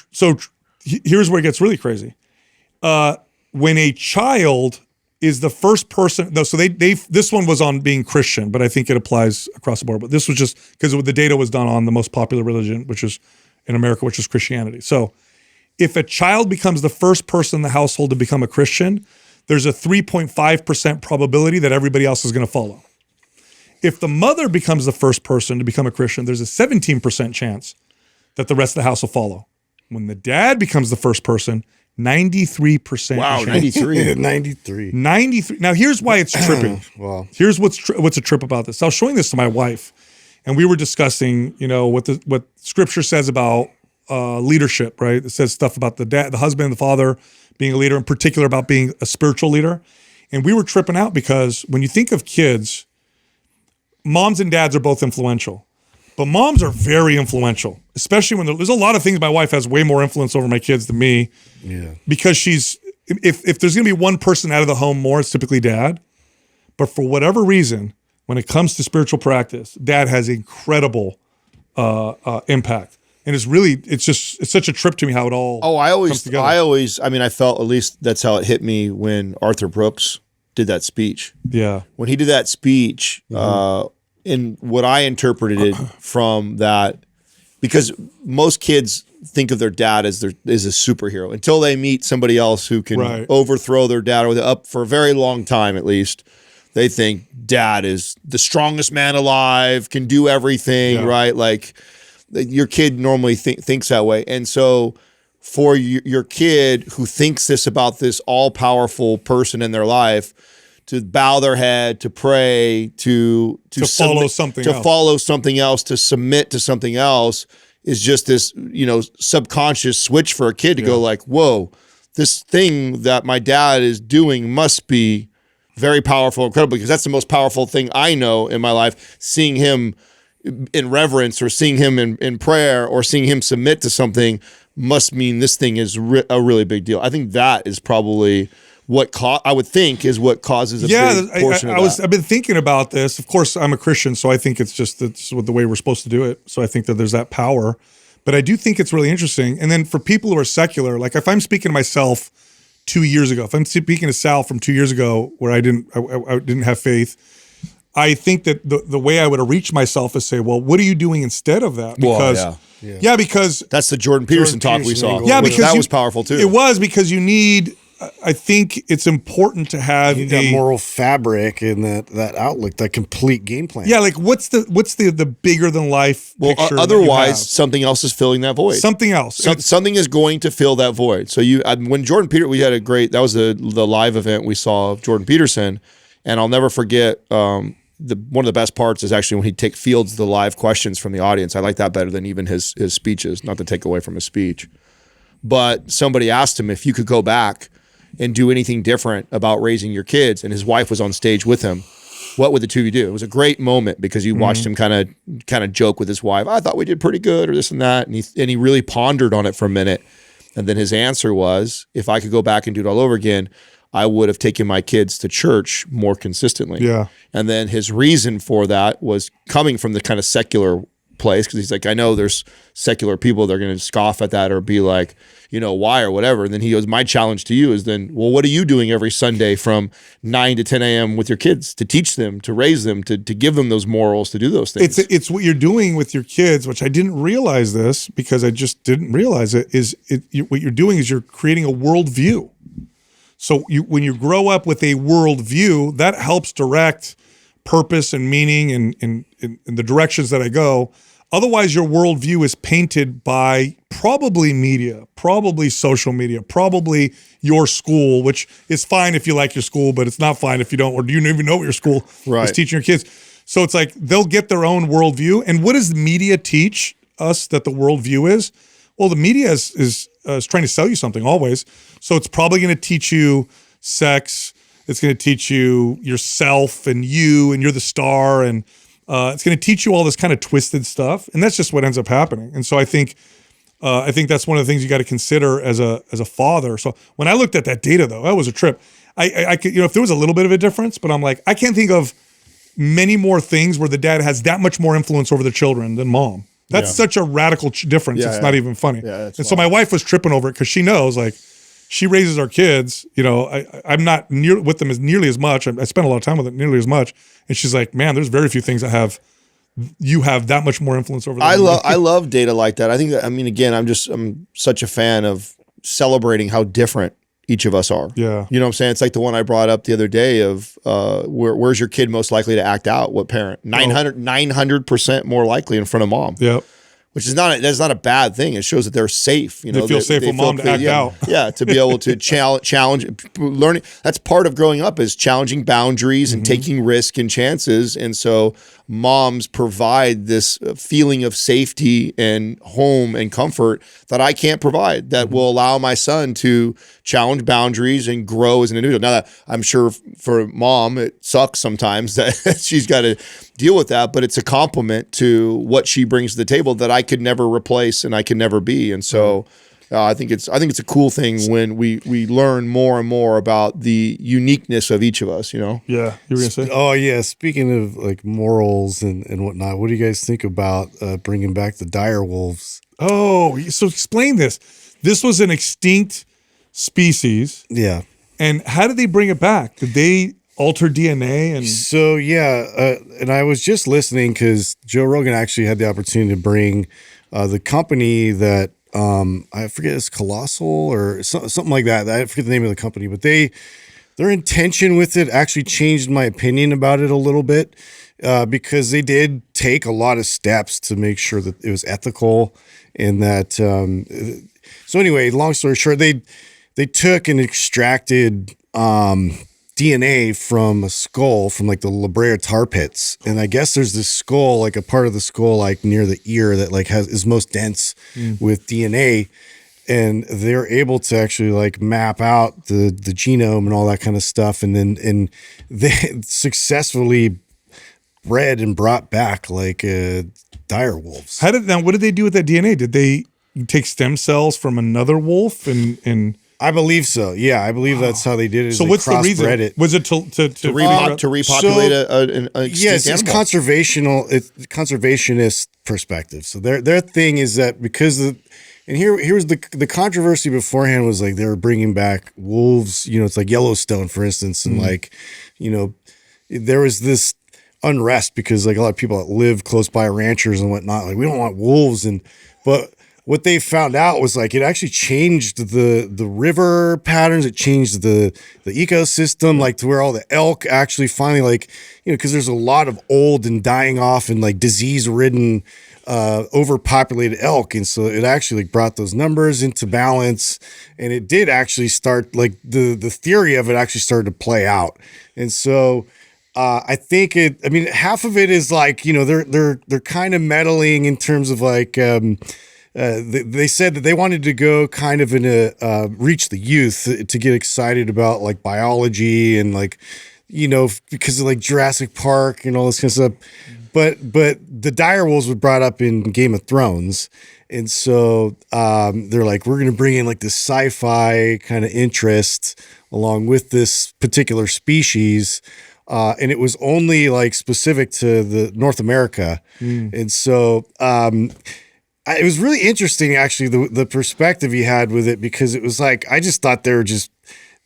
here's where it gets really crazy. When a child is the first person, so this one was on being Christian, but I think it applies across the board. But this was just because the data was done on the most popular religion, which is in America, which is Christianity. So If a child becomes the first person in the household to become a Christian, there's a 3.5% probability that everybody else is going to follow. If the mother becomes the first person to become a Christian, there's a 17% chance that the rest of the house will follow. When the dad becomes the first person, 93%. Wow, chance. 93. 93. 93. Now, here's why it's tripping. Wow. Here's what's a trip about this. I was showing this to my wife, and we were discussing, what Scripture says about leadership, right? It says stuff about the dad, the husband, and the father being a leader, in particular about being a spiritual leader. And we were tripping out because when you think of kids, moms and dads are both influential, but moms are very influential, especially when there's a lot of things. My wife has way more influence over my kids than me. Yeah. Because if there's going to be one person out of the home more, it's typically dad. But for whatever reason, when it comes to spiritual practice, dad has incredible impact. And it's such a trip to me how it all comes together. I felt, at least that's how it hit me when Arthur Brooks did that speech. Yeah. When he did that speech, in what I interpreted it from that, because most kids think of their dad as a superhero until they meet somebody else who can overthrow their dad, or up for a very long time at least. They think dad is the strongest man alive, can do everything, right? Like your kid normally thinks that way. And so for your kid who thinks this about this all-powerful person in their life, to bow their head, to pray, to follow something else. Follow something else, to submit to something else, is just this, subconscious switch for a kid to go like, whoa, this thing that my dad is doing must be very powerful, incredible, because that's the most powerful thing I know in my life. Seeing him in reverence, or seeing him in prayer, or seeing him submit to something must mean this thing is a really big deal. I think that is probably what I would think is what causes a big portion of that. I've been thinking about this. Of course, I'm a Christian, so I think it's just that's the way we're supposed to do it. So I think that there's that power. But I do think it's really interesting. And then for people who are secular, like if I'm speaking to myself 2 years ago, if I'm speaking to Sal from 2 years ago where I didn't have faith, I think that the way I would have reached myself is say, well, what are you doing instead of that? Because because that's the Jordan Peterson talk we saw. Yeah, because that was powerful too. It was, because you need, I think it's important to have that moral fabric and that outlook, that complete game plan. Yeah, like what's the bigger than life picture? Otherwise, something else is filling that void. Something else. Something is going to fill that void. So when Jordan Peterson, we had that was the live event we saw of Jordan Peterson, and I'll never forget. One of the best parts is actually when he'd take fields the live questions from the audience. I like that better than even his speeches, not to take away from his speech. But somebody asked him if you could go back and do anything different about raising your kids, and his wife was on stage with him, what would the two of you do? It was a great moment because you watched him kind of joke with his wife. I thought we did pretty good, or this and that. And he really pondered on it for a minute. And then his answer was, if I could go back and do it all over again, I would have taken my kids to church more consistently. Yeah. And then his reason for that was coming from the kind of secular place, because he's like, I know there's secular people that are going to scoff at that or be like, why or whatever. And then he goes, my challenge to you is then, well, what are you doing every Sunday from 9 to 10 a.m. with your kids to teach them, to raise them, to give them those morals, to do those things? It's what you're doing with your kids, which I didn't realize this because I just didn't realize it, what you're doing is you're creating a worldview. So when you grow up with a worldview, that helps direct purpose and meaning in the directions that I go. Otherwise, your worldview is painted by probably media, probably social media, probably your school, which is fine if you like your school, but it's not fine if you don't, or do you even know what your school is teaching your kids. So it's like they'll get their own worldview. And what does the media teach us that the worldview is? Well, the media is trying to sell you something always. So it's probably going to teach you sex. It's going to teach you yourself and you're the star. And it's going to teach you all this kind of twisted stuff. And that's just what ends up happening. And so I think that's one of the things you got to consider as a father. So when I looked at that data, though, that was a trip. I could, if there was a little bit of a difference, but I'm like, I can't think of many more things where the dad has that much more influence over the children than mom. That's such a radical difference. It's not even funny. And so my wife was tripping over it because she knows, like, she raises our kids. I'm not with them nearly as much. I spend a lot of time with them nearly as much. And she's like, man, there's very few things you have that much more influence over them. I love data like that. I think that, again, I'm such a fan of celebrating how different each of us are. Yeah. You know what I'm saying? It's like the one I brought up the other day of where's your kid most likely to act out? What parent? 900% more likely in front of mom. Yep. Which is that's not a bad thing. It shows that they're safe. You know, They feel safe for mom to act out. Yeah, to be able to challenge, learning. That's part of growing up is challenging boundaries and taking risk and chances. And so moms provide this feeling of safety and home and comfort that I can't provide, that will allow my son to challenge boundaries and grow as an individual. Now that I'm sure for mom, it sucks sometimes that she's got to deal with that, but it's a compliment to what she brings to the table that I could never replace and I could never be. And so I think it's a cool thing when we learn more and more about the uniqueness of each of us, you know? Yeah. You were going to say? Oh yeah. Speaking of like morals and whatnot, what do you guys think about bringing back the dire wolves? Oh, so explain this. This was an extinct species. Yeah. And how did they bring it back? Did they alter DNA? And So yeah, and I was just listening because Joe Rogan actually had the opportunity to bring the company that I forget, it's Colossal or something like that. I forget the name of the company, but their intention with it actually changed my opinion about it a little bit because they did take a lot of steps to make sure that it was ethical and that. So anyway, long story short, they took and extracted DNA from a skull from like the La Brea tar pits, and I guess there's this skull, like a part of the skull, like near the ear that like is most dense with DNA, and they're able to actually like map out the genome and all that kind of stuff, and they successfully bred and brought back like dire wolves. what did they do with that DNA? Did they take stem cells from another wolf and I believe so. Yeah, I believe that's how they did it. So what's the reason? It. Was it to repopulate an extinct yes, it's animal? conservationist perspective. So their thing is that because and here's the controversy beforehand was like they were bringing back wolves. You know, it's like Yellowstone, for instance, and like, you know, there was this unrest because like a lot of people that live close by ranchers and whatnot, like we don't want wolves, but what they found out was like it actually changed the river patterns. It changed the ecosystem, like to where all the elk actually finally, like, you know, because there's a lot of old and dying off and like disease-ridden, overpopulated elk, and so it actually like brought those numbers into balance, and it did actually start like the theory of it actually started to play out, and so. I think I mean, half of it is like, you know, they're kind of meddling in terms of like. They said that they wanted to go kind of in a reach the youth to get excited about like biology and like, you know, because of like Jurassic Park and all this kind of stuff. But the dire wolves were brought up in Game of Thrones. And so they're like, we're going to bring in like this sci-fi kind of interest along with this particular species. And it was only like specific to the North America. And so it was really interesting, actually, the perspective he had with it, because it was like, I just thought they were just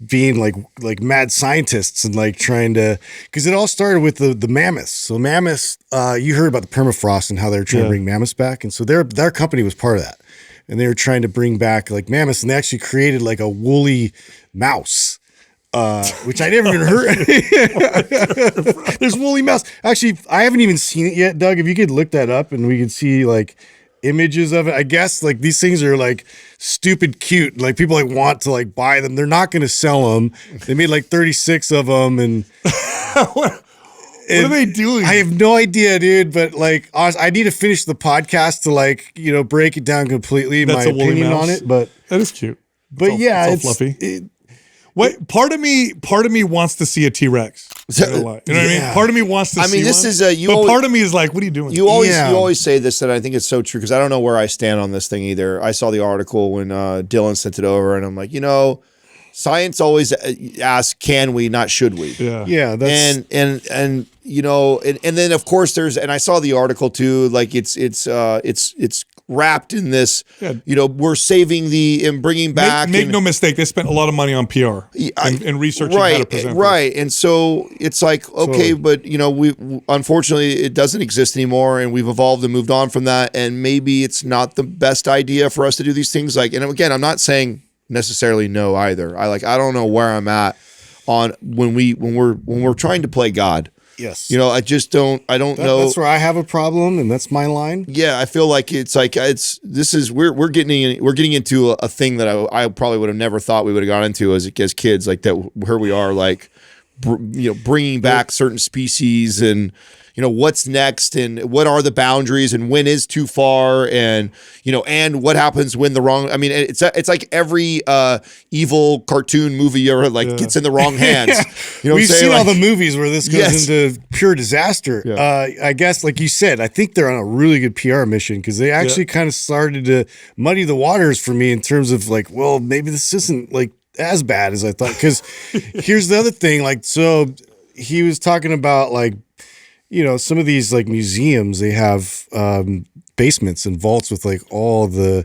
being like mad scientists and like trying to, because it all started with the mammoths. So mammoths, you heard about the permafrost and how they were trying to bring mammoths back. And so their company was part of that. And they were trying to bring back like mammoths, and they actually created like a woolly mouse. Which I never even heard. There's woolly mouse. Actually, I haven't even seen it yet, Doug. If you could look that up and we could see like images of it. I guess like these things are like stupid cute. Like people like want to like buy them. They're not going to sell them. They made like 36 of them, and what are they doing? I have no idea, dude. But like, I need to finish the podcast to like, you know, break it down completely. That's my a woolly opinion mouse. on it, but that is cute. But all, yeah, it's all fluffy. Wait, part of me wants to see a T-Rex. You know what I mean? Part of me wants to see this one, is but part of me is like, what are you doing? You always say this, and I think it's so true, because I don't know where I stand on this thing either. I saw the article when Dylan sent it over, and I'm like, you know, science always asks, can we, not should we? Yeah. That's and you know, and then of course and I saw the article too, like it's wrapped in this, you know, we're saving and bringing back. Make no mistake, they spent a lot of money on PR and researching how to present this. And so it's like, okay, but you know, we unfortunately it doesn't exist anymore, and we've evolved and moved on from that, and maybe it's not the best idea for us to do these things. Like, and again, I'm not saying necessarily know either. I don't know where I'm at on when we're trying to play God. Yes. You know, I just don't know. That's where I have a problem, and that's my line. Yeah, I feel like we're getting into a thing that I probably would have never thought we would have got into as kids, like that, where we are like, bringing back certain species, and what's next, and what are the boundaries, and when is too far, and and what happens when the wrong. I mean, it's like every evil cartoon movie ever gets in the wrong hands. We've seen all the movies where this goes into pure disaster. Yeah. I guess, like you said, I think they're on a really good PR mission, because they actually kind of started to muddy the waters for me in terms of like, well, maybe this isn't like as bad as I thought. Because here's the other thing, like, so he was talking about like, some of these like museums, they have basements and vaults with like all the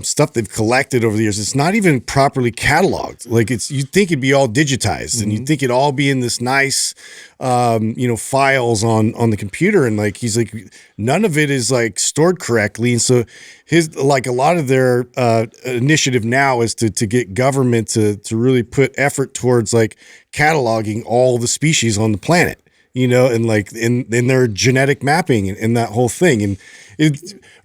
stuff they've collected over the years. It's not even properly cataloged. Like you'd think it'd be all digitized, and you'd think it'd all be in this nice, files on the computer. And like, he's like, none of it is like stored correctly. And so a lot of their initiative now is to get government to really put effort towards like cataloging all the species on the planet. And like in their genetic mapping and that whole thing. And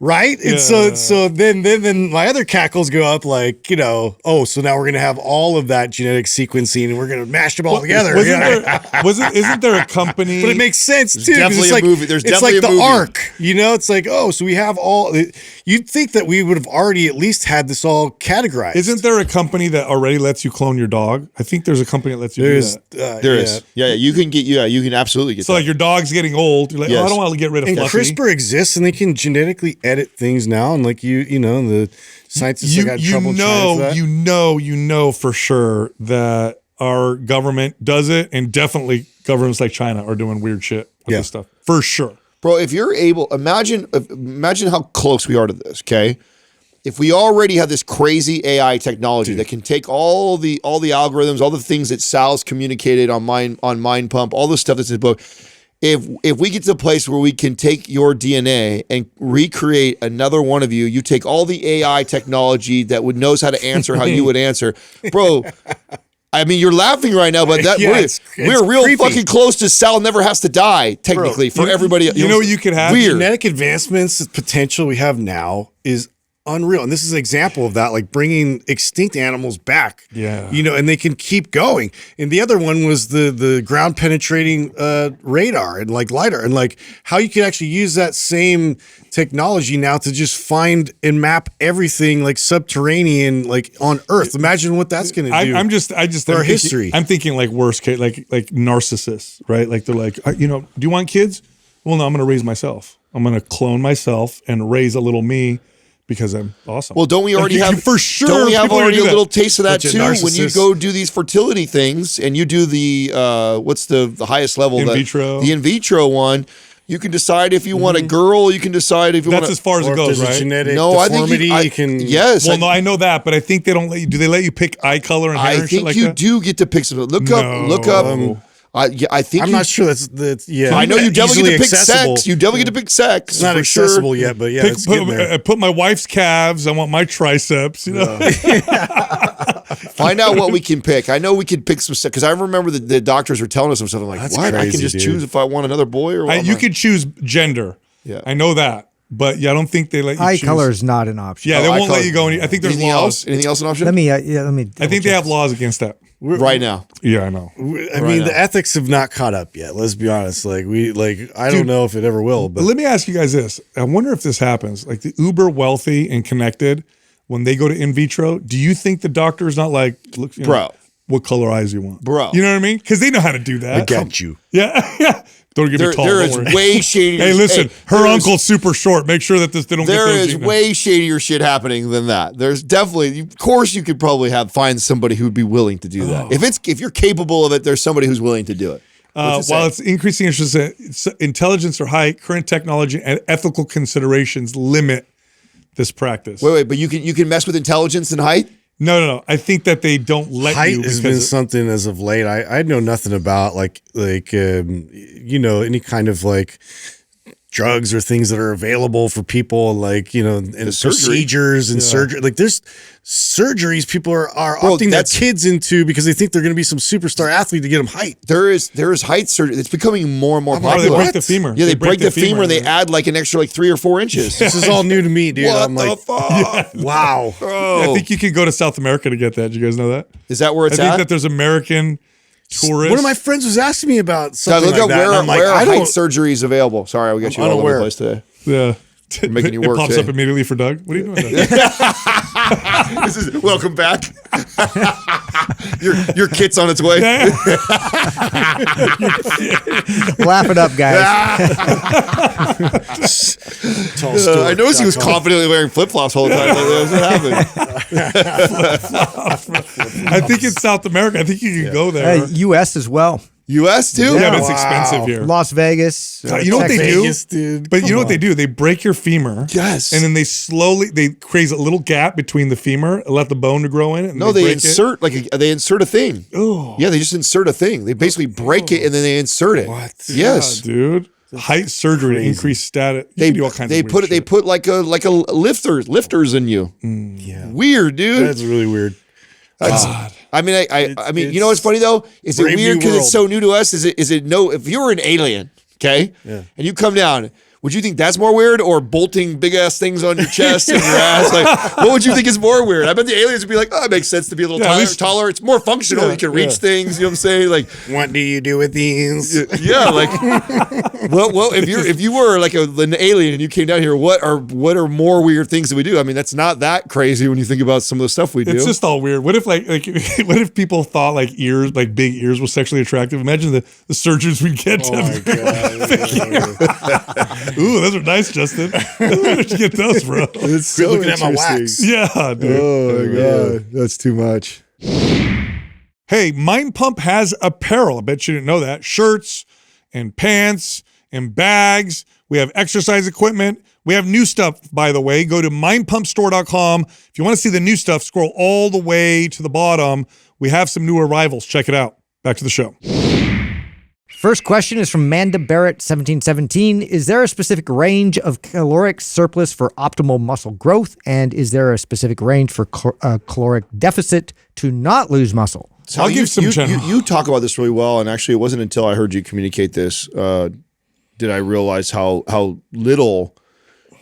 right. And so then my other cackles go up like, so now we're going to have all of that genetic sequencing and we're going to mash them all together. Isn't there a company? But it makes sense too. Definitely it's a like, movie. There's it's definitely like a the movie. arc, it's like, so we have all, you'd think that we would have already at least had this all categorized. Isn't there a company that already lets you clone your dog? I think there's a company that lets you do that. There is. Yeah. You can absolutely get So that. like your dog's getting old. You're like, I don't want to get rid of and Fluffy. CRISPR exists, and they can genetically edit things now. And like the scientists have got trouble trying for that. You know for sure that our government does it, and definitely governments like China are doing weird shit with this stuff. For sure. Bro, if you're able, imagine how close we are to this, okay? If we already have this crazy AI technology that can take all the algorithms, all the things that Sal's communicated on Mind Pump, all the stuff that's in the book, if we get to a place where we can take your DNA and recreate another one of you, you take all the AI technology that knows how to answer how you would answer, bro. I mean, you're laughing right now, but we're real creepy. fucking close to Sal never has to die, technically, for everybody. You know what you could have? Weird. Genetic advancements potential we have now is unreal. And this is an example of that, like bringing extinct animals back. Yeah. And they can keep going. And the other one was the ground penetrating radar and like LiDAR, and like how you can actually use that same technology now to just find and map everything like subterranean, like on Earth. Imagine what that's going to do. I'm history. I'm thinking like worst case, like narcissists, right? Like they're like, do you want kids? Well, no, I'm going to raise myself. I'm going to clone myself and raise a little me because I'm awesome. Well, don't we already have for sure? Don't we have already a little taste of that Bunch of too? When you narcissists. go do these fertility things and you do the what's the highest level? In vitro. The in vitro one. You can decide if you want a girl. You can decide if you want. That's as far as Or it if goes, there's a right? genetic No, I think deformity, you can. Yes. Well, no, I know that, but I think they don't let you. Do they let you pick eye color and hair I and shit think like you that? do get to pick some. Look up. I think I'm not sure that's yeah. I know you definitely get to pick accessible. sex. You definitely get to pick sex. It's not for accessible sure. yet, but yeah, it's getting there. Put my wife's calves. I want my triceps. Find out what we can pick. I know we could pick some stuff because I remember the doctors were telling us some stuff. I'm like, That's what? I can crazy, just dude. choose if I want another boy or what? You could choose gender. Yeah. I know that, but I don't think they let you Eye choose. color is not an option. Yeah, they eye won't let color. you go. I think there's Anything laws. else? Anything else an option? Let me. I think they have laws against that. right now. Yeah, I know. I mean, the ethics have not caught up yet. Let's be honest. Like I don't know if it ever will. But But let me ask you guys this. I wonder if this happens. Like the uber wealthy and connected, when they go to in vitro, do you think the doctor is not like, look, Bro. what color eyes you want? Bro. You know what I mean? Because they know how to do that. I got you. Yeah. Yeah. Don't get me tall. There don't is worry. way shadier. Hey, listen, her there is- uncle's super short. Make sure that they don't There get those is genes. way shadier shit happening than that. There's definitely, of course, you could probably find somebody who'd be willing to do that. If you're capable of it, there's somebody who's willing to do it. While it's increasing interest in intelligence or height, current technology and ethical considerations limit this practice. Wait, but you can mess with intelligence and height. No. I think that they don't let Height you. has because been something as of late. I know nothing about any kind of like drugs or things that are available for people, like, you know, and procedures and surgery. Like there's surgeries people are opting their kids into because they think they're going to be some superstar athlete to get them height. There is height surgery. It's becoming more and more popular. They break the femur. Yeah, they break the femur and they add like an extra like 3 or 4 inches. This is all new to me, dude. What I'm the like, fuck? wow. Bro. I think you could go to South America to get that. Did you guys know that? Is that where it's I think at? that there's American tourists. One of my friends was asking me about something look like at that. and I'm like, where are I height don't. surgeries available. Sorry, we got you all over the place today. Yeah. Making you it work pops today. up immediately for Doug. What are you doing, Doug? This is welcome back. your kit's on its way. Laugh it up, guys. I noticed he was confidently wearing flip-flops all the time. What happened? I think it's South America. I think you can go there. U.S. as well. U.S. too? Yeah, but it's expensive here. Las Vegas. You know what they Vegas, do? dude. But you know what they do? They break your femur. Yes. And then they create a little gap between the femur and let the bone to grow in it. And No, they break insert they insert a thing. Oh. Yeah, they just insert a thing. They basically break it and then they insert it. What? Yes. Yeah, dude. Height surgery to increase status. You can do all kinds They of weird put it. They shit. put like a lifters in you. Yeah. Weird, dude. That's really weird. I mean, I mean, you know what's funny though? Is it Brave weird new because it's world. so new to us? Is it no? If you were an alien, okay, and you come down, would you think that's more weird, or bolting big ass things on your chest and your ass? Like, what would you think is more weird? I bet the aliens would be like, oh, it makes sense to be a little taller. It's more functional. You can reach things. You know what I'm saying? Like, What do you do with these? yeah, like, well, if you were like an alien and you came down here, what are more weird things that we do? I mean, that's not that crazy when you think about some of the stuff we do. It's just all weird. What if like what if people thought like ears, like big ears, was sexually attractive? Imagine the surgeons we get to have Ooh, those are nice, Justin. Where'd you get those, bro? It's so looking at my wax. Yeah, dude. Oh my god, that's too much. Hey, Mind Pump has apparel. I bet you didn't know that. Shirts and pants and bags. We have exercise equipment. We have new stuff, by the way. Go to mindpumpstore.com. If you want to see the new stuff, scroll all the way to the bottom. We have some new arrivals. Check it out. Back to the show. First question is from Manda Barrett, 1717. Is there a specific range of caloric surplus for optimal muscle growth? And is there a specific range for caloric deficit to not lose muscle? So I'll give some general. You talk about this really well, and actually, it wasn't until I heard you communicate this did I realize how little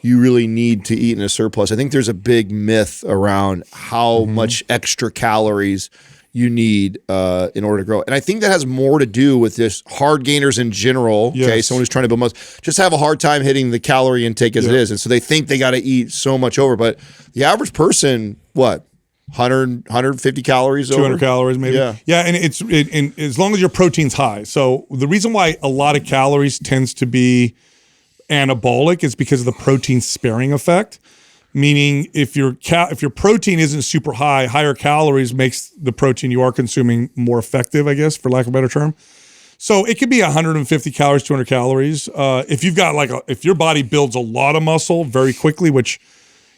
you really need to eat in a surplus. I think there's a big myth around how much extra calories you need in order to grow. And I think that has more to do with this hard gainers in general. Yes. Okay, someone who's trying to build muscle just have a hard time hitting the calorie intake as it is. And so they think they got to eat so much over. But the average person, what? 150 calories 200 over? calories maybe. Yeah, and and as long as your protein's high. So the reason why a lot of calories tends to be anabolic is because of the protein sparing effect. Meaning if your protein isn't super high, higher calories makes the protein you are consuming more effective, I guess, for lack of a better term. So it could be 150 calories, 200 calories. If you've got if your body builds a lot of muscle very quickly, which,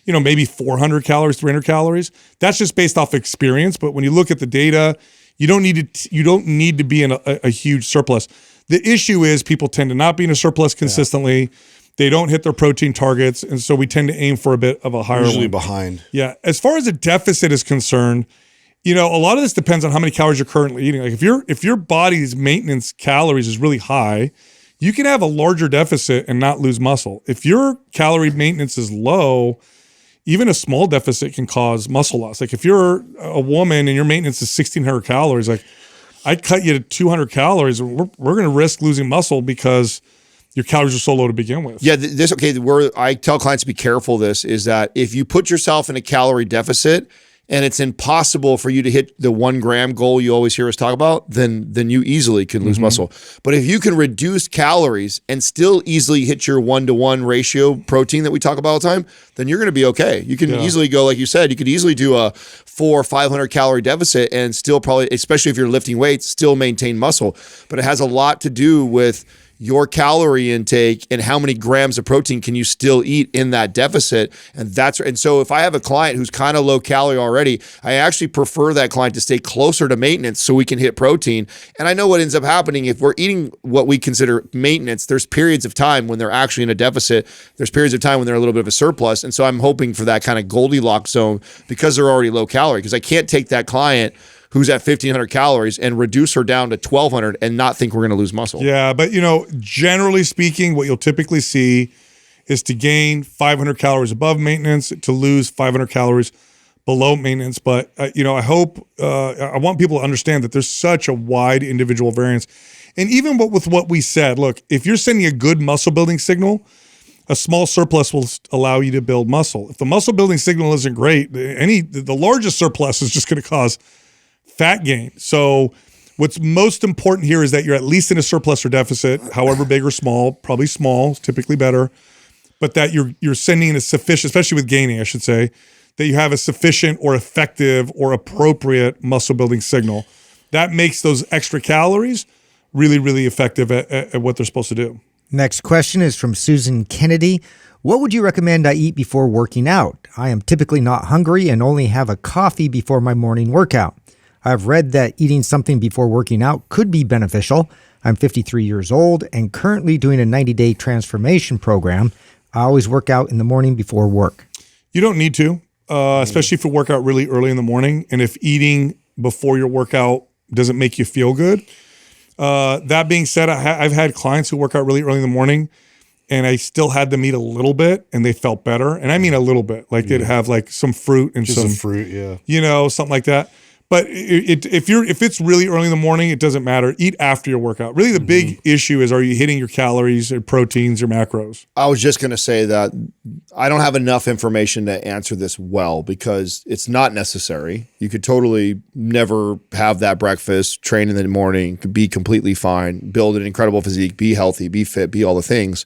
you know, maybe 400 calories, 300 calories, that's just based off experience. But when you look at the data, you don't need to be in a huge surplus. The issue is people tend to not be in a surplus consistently. They don't hit their protein targets, and so we tend to aim for a bit of a higher Usually one. behind. Yeah. As far as a deficit is concerned, you know, a lot of this depends on how many calories you're currently eating. Like if your body's maintenance calories is really high, you can have a larger deficit and not lose muscle. If your calorie maintenance is low, even a small deficit can cause muscle loss. Like if you're a woman and your maintenance is 1,600 calories, like I cut you to 200 calories, we're going to risk losing muscle because your calories are so low to begin with. Yeah, where I tell clients to be careful of this is that if you put yourself in a calorie deficit and it's impossible for you to hit the 1 gram goal you always hear us talk about, then you easily can lose muscle. But if you can reduce calories and still easily hit your 1-to-1 ratio protein that we talk about all the time, then you're going to be okay. You can easily go, like you said, you could easily do a 400 or 500 calorie deficit and still probably, especially if you're lifting weights, still maintain muscle. But it has a lot to do with your calorie intake and how many grams of protein can you still eat in that deficit. And so if I have a client who's kind of low calorie already, I actually prefer that client to stay closer to maintenance so we can hit protein. And I know what ends up happening if we're eating what we consider maintenance, there's periods of time when they're actually in a deficit. There's periods of time when they're a little bit of a surplus. And so I'm hoping for that kind of Goldilocks zone because they're already low calorie, because I can't take that client who's at 1,500 calories and reduce her down to 1,200 and not think we're going to lose muscle. Yeah, but generally speaking, what you'll typically see is to gain 500 calories above maintenance, to lose 500 calories below maintenance. But I hope I want people to understand that there's such a wide individual variance. And even with what we said, look, if you're sending a good muscle building signal, a small surplus will allow you to build muscle. If the muscle building signal isn't great, the largest surplus is just going to cause fat gain. So what's most important here is that you're at least in a surplus or deficit, however big or small, probably small is typically better, but that you're sending in a sufficient, especially with gaining, I should say, that you have a sufficient or effective or appropriate muscle building signal. That makes those extra calories really, really effective at what they're supposed to do. Next question is from Susan Kennedy. What would you recommend I eat before working out? I am typically not hungry and only have a coffee before my morning workout. I've read that eating something before working out could be beneficial. I'm 53 years old and currently doing a 90-day transformation program. I always work out in the morning before work. You don't need to, especially if you work out really early in the morning. And if eating before your workout doesn't make you feel good. That being said, I've had clients who work out really early in the morning and I still had them eat a little bit and they felt better. And I mean a little bit, like they'd have like some fruit and Just some fruit, something like that. But if it's really early in the morning, it doesn't matter. Eat after your workout. Really, the big issue is, are you hitting your calories, your proteins, your macros? I was just going to say that I don't have enough information to answer this well because it's not necessary. You could totally never have that breakfast, train in the morning, be completely fine, build an incredible physique, be healthy, be fit, be all the things.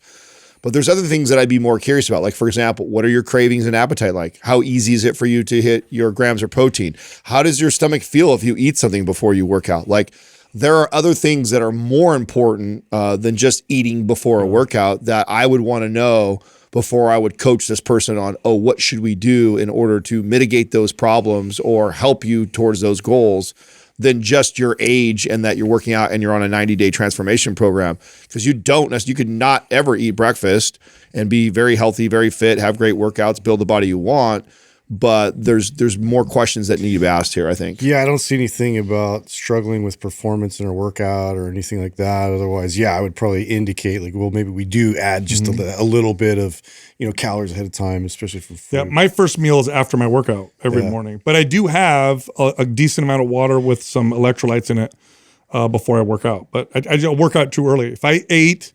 But there's other things that I'd be more curious about. Like, for example, what are your cravings and appetite like? How easy is it for you to hit your grams of protein? How does your stomach feel if you eat something before you work out? Like, there are other things that are more important than just eating before a workout that I would want to know before I would coach this person on, what should we do in order to mitigate those problems or help you towards those goals, than just your age and that you're working out and you're on a 90-day transformation program. Because you could not ever eat breakfast and be very healthy, very fit, have great workouts, build the body you want. But there's more questions that need to be asked here, I think. Yeah, I don't see anything about struggling with performance in a workout or anything like that. Otherwise, I would probably indicate like, well, maybe we do add just a little bit of, calories ahead of time, especially for food. Yeah, my first meal is after my workout every morning. But I do have a decent amount of water with some electrolytes in it before I work out. But I don't work out too early. If I ate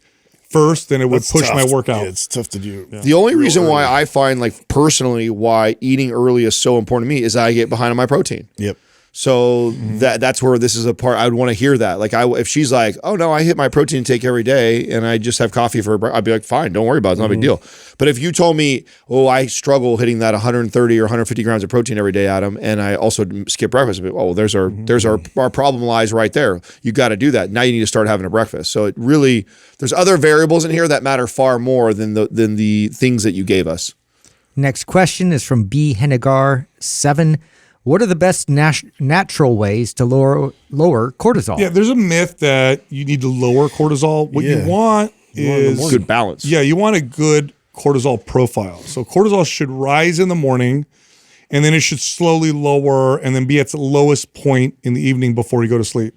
first, then it would push my workout. Yeah, it's tough to do. Yeah. The only reason why I find, like, personally, why eating early is so important to me is I get behind on my protein. Yep. So that's where this is a part I would want to hear that. Like, if she's like, oh no, I hit my protein intake every day and I just have coffee for, I'd be like, fine, don't worry about it. It's not a big deal. But if you told me, I struggle hitting that 130 or 150 grams of protein every day, Adam, and I also skip breakfast, I'd be, there's our problem lies right there. You got to do that. Now you need to start having a breakfast. So it really, there's other variables in here that matter far more than the things that you gave us. Next question is from B. Hennigar 7. What are the best natural ways to lower cortisol? Yeah, there's a myth that you need to lower cortisol. What you want is good balance. Yeah, you want a good cortisol profile. So cortisol should rise in the morning, and then it should slowly lower and then be at its lowest point in the evening before you go to sleep.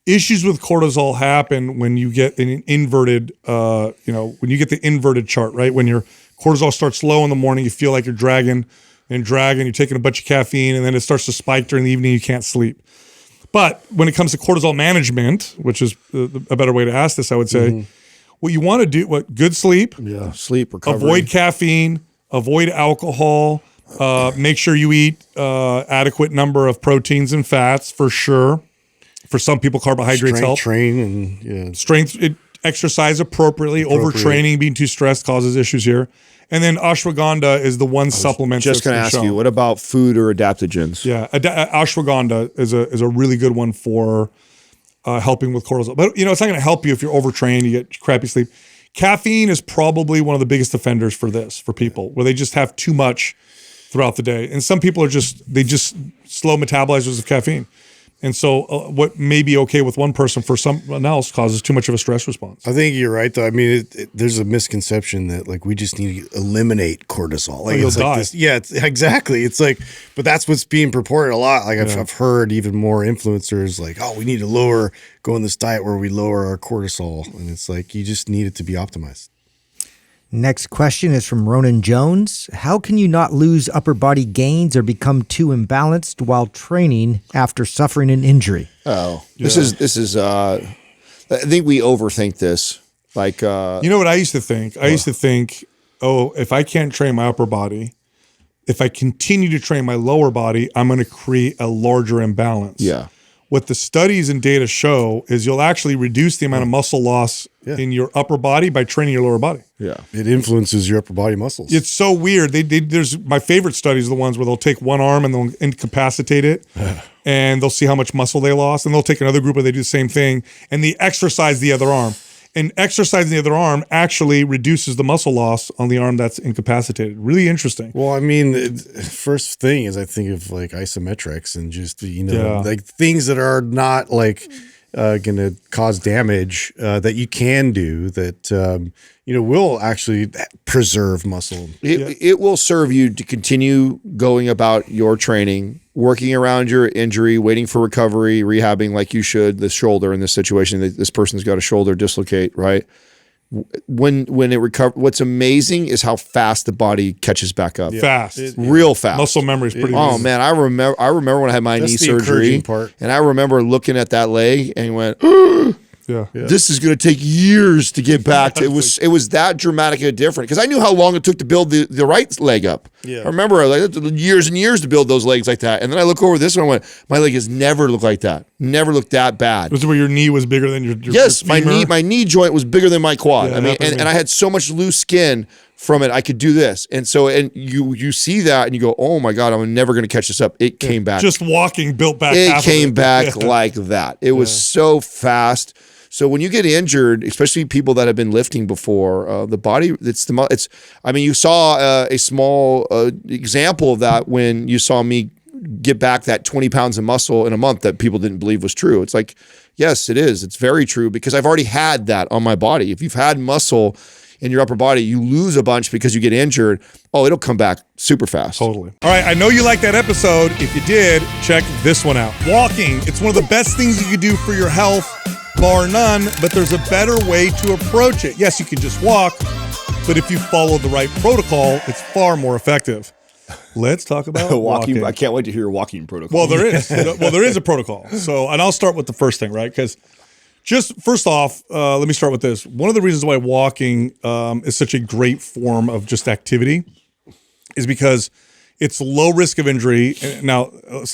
Issues with cortisol happen when you get an inverted, when you get the inverted chart, right? When your cortisol starts low in the morning, you feel like you're dragging, you're taking a bunch of caffeine, and then it starts to spike during the evening, you can't sleep. But when it comes to cortisol management, which is a better way to ask this, I would say, what you want to do, good sleep, sleep, recovery, avoid caffeine, avoid alcohol, make sure you eat adequate number of proteins and fats for sure. For some people, carbohydrates help. Exercise appropriately. Overtraining, being too stressed causes issues here. And then ashwagandha is the one supplement. Just going to ask you, what about food or adaptogens? Yeah, ashwagandha is a really good one for helping with cortisol. But it's not going to help you if you're overtrained, you get crappy sleep. Caffeine is probably one of the biggest offenders for this, for people, where they just have too much throughout the day. And some people they just slow metabolizers of caffeine. And so what may be okay with one person for someone else causes too much of a stress response. I think you're right, though. I mean, there's a misconception that like we just need to eliminate cortisol. Like you'll it's like die. this, yeah, exactly. It's like, but that's what's being purported a lot. Like I've heard even more influencers like, oh, we need to go on this diet where we lower our cortisol, and it's like you just need it to be optimized. Next question is from Ronan Jones. How can you not lose upper body gains or become too imbalanced while training after suffering an injury? This is I think we overthink this. Like you know what I used to think? I used to think, oh, if I can't train my upper body, if I continue to train my lower body, I'm going to create a larger imbalance. Yeah. What the studies and data show is you'll actually reduce the amount of muscle loss in your upper body by training your lower body. Yeah. It influences your upper body muscles. It's so weird. There's my favorite studies are the ones where they'll take one arm and they'll incapacitate it and they'll see how much muscle they lost. And they'll take another group where they do the same thing and they exercise the other arm. And exercising the other arm actually reduces the muscle loss on the arm that's incapacitated. Really interesting. Well, I mean, first thing is I think of like isometrics and just, like things that are not like going to cause damage that you can do that, will actually preserve muscle. It will serve you to continue going about your training, working around your injury, waiting for recovery, rehabbing like you should. The shoulder in this situation, this person's got a shoulder dislocate, right? When it recovers, what's amazing is how fast the body catches back up. Fast. Real fast. Muscle memory is pretty Oh amazing. man, I remember when I had my knee the surgery, encouraging part. and I remember looking at that leg and went, Yeah. this is going to take years to get back to. It was that dramatically different because I knew how long it took to build the right leg up. Yeah. I remember like years and years to build those legs like that. And then I look over this one and went, my leg has never looked like that. Never looked that bad. Was it where your knee was bigger than your Yes, your femur? my knee joint was bigger than my quad. Yeah, I mean, that was and I had so much loose skin from it, I could do this. And so, and you see that and you go, oh my God, I'm never going to catch this up. It came back. Just walking built back. It half came of it. back like that. It was so fast. So when you get injured, especially people that have been lifting before, the body, I mean, you saw a small example of that when you saw me get back that 20 pounds of muscle in a month that people didn't believe was true. It's like, yes, it is. It's very true because I've already had that on my body. If you've had muscle in your upper body, you lose a bunch because you get injured. Oh, it'll come back super fast. Totally. All right, I know you liked that episode. If you did, check this one out. Walking, it's one of the best things you can do for your health, bar none, but there's a better way to approach it. Yes, you can just walk, but if you follow the right protocol, it's far more effective. Let's talk about walking. I can't wait to hear your walking protocol. Well, there is. There is a protocol. So, and I'll start with the first thing, right? Because just first off, let me start with this. One of the reasons why walking is such a great form of just activity is because it's low risk of injury. Now, some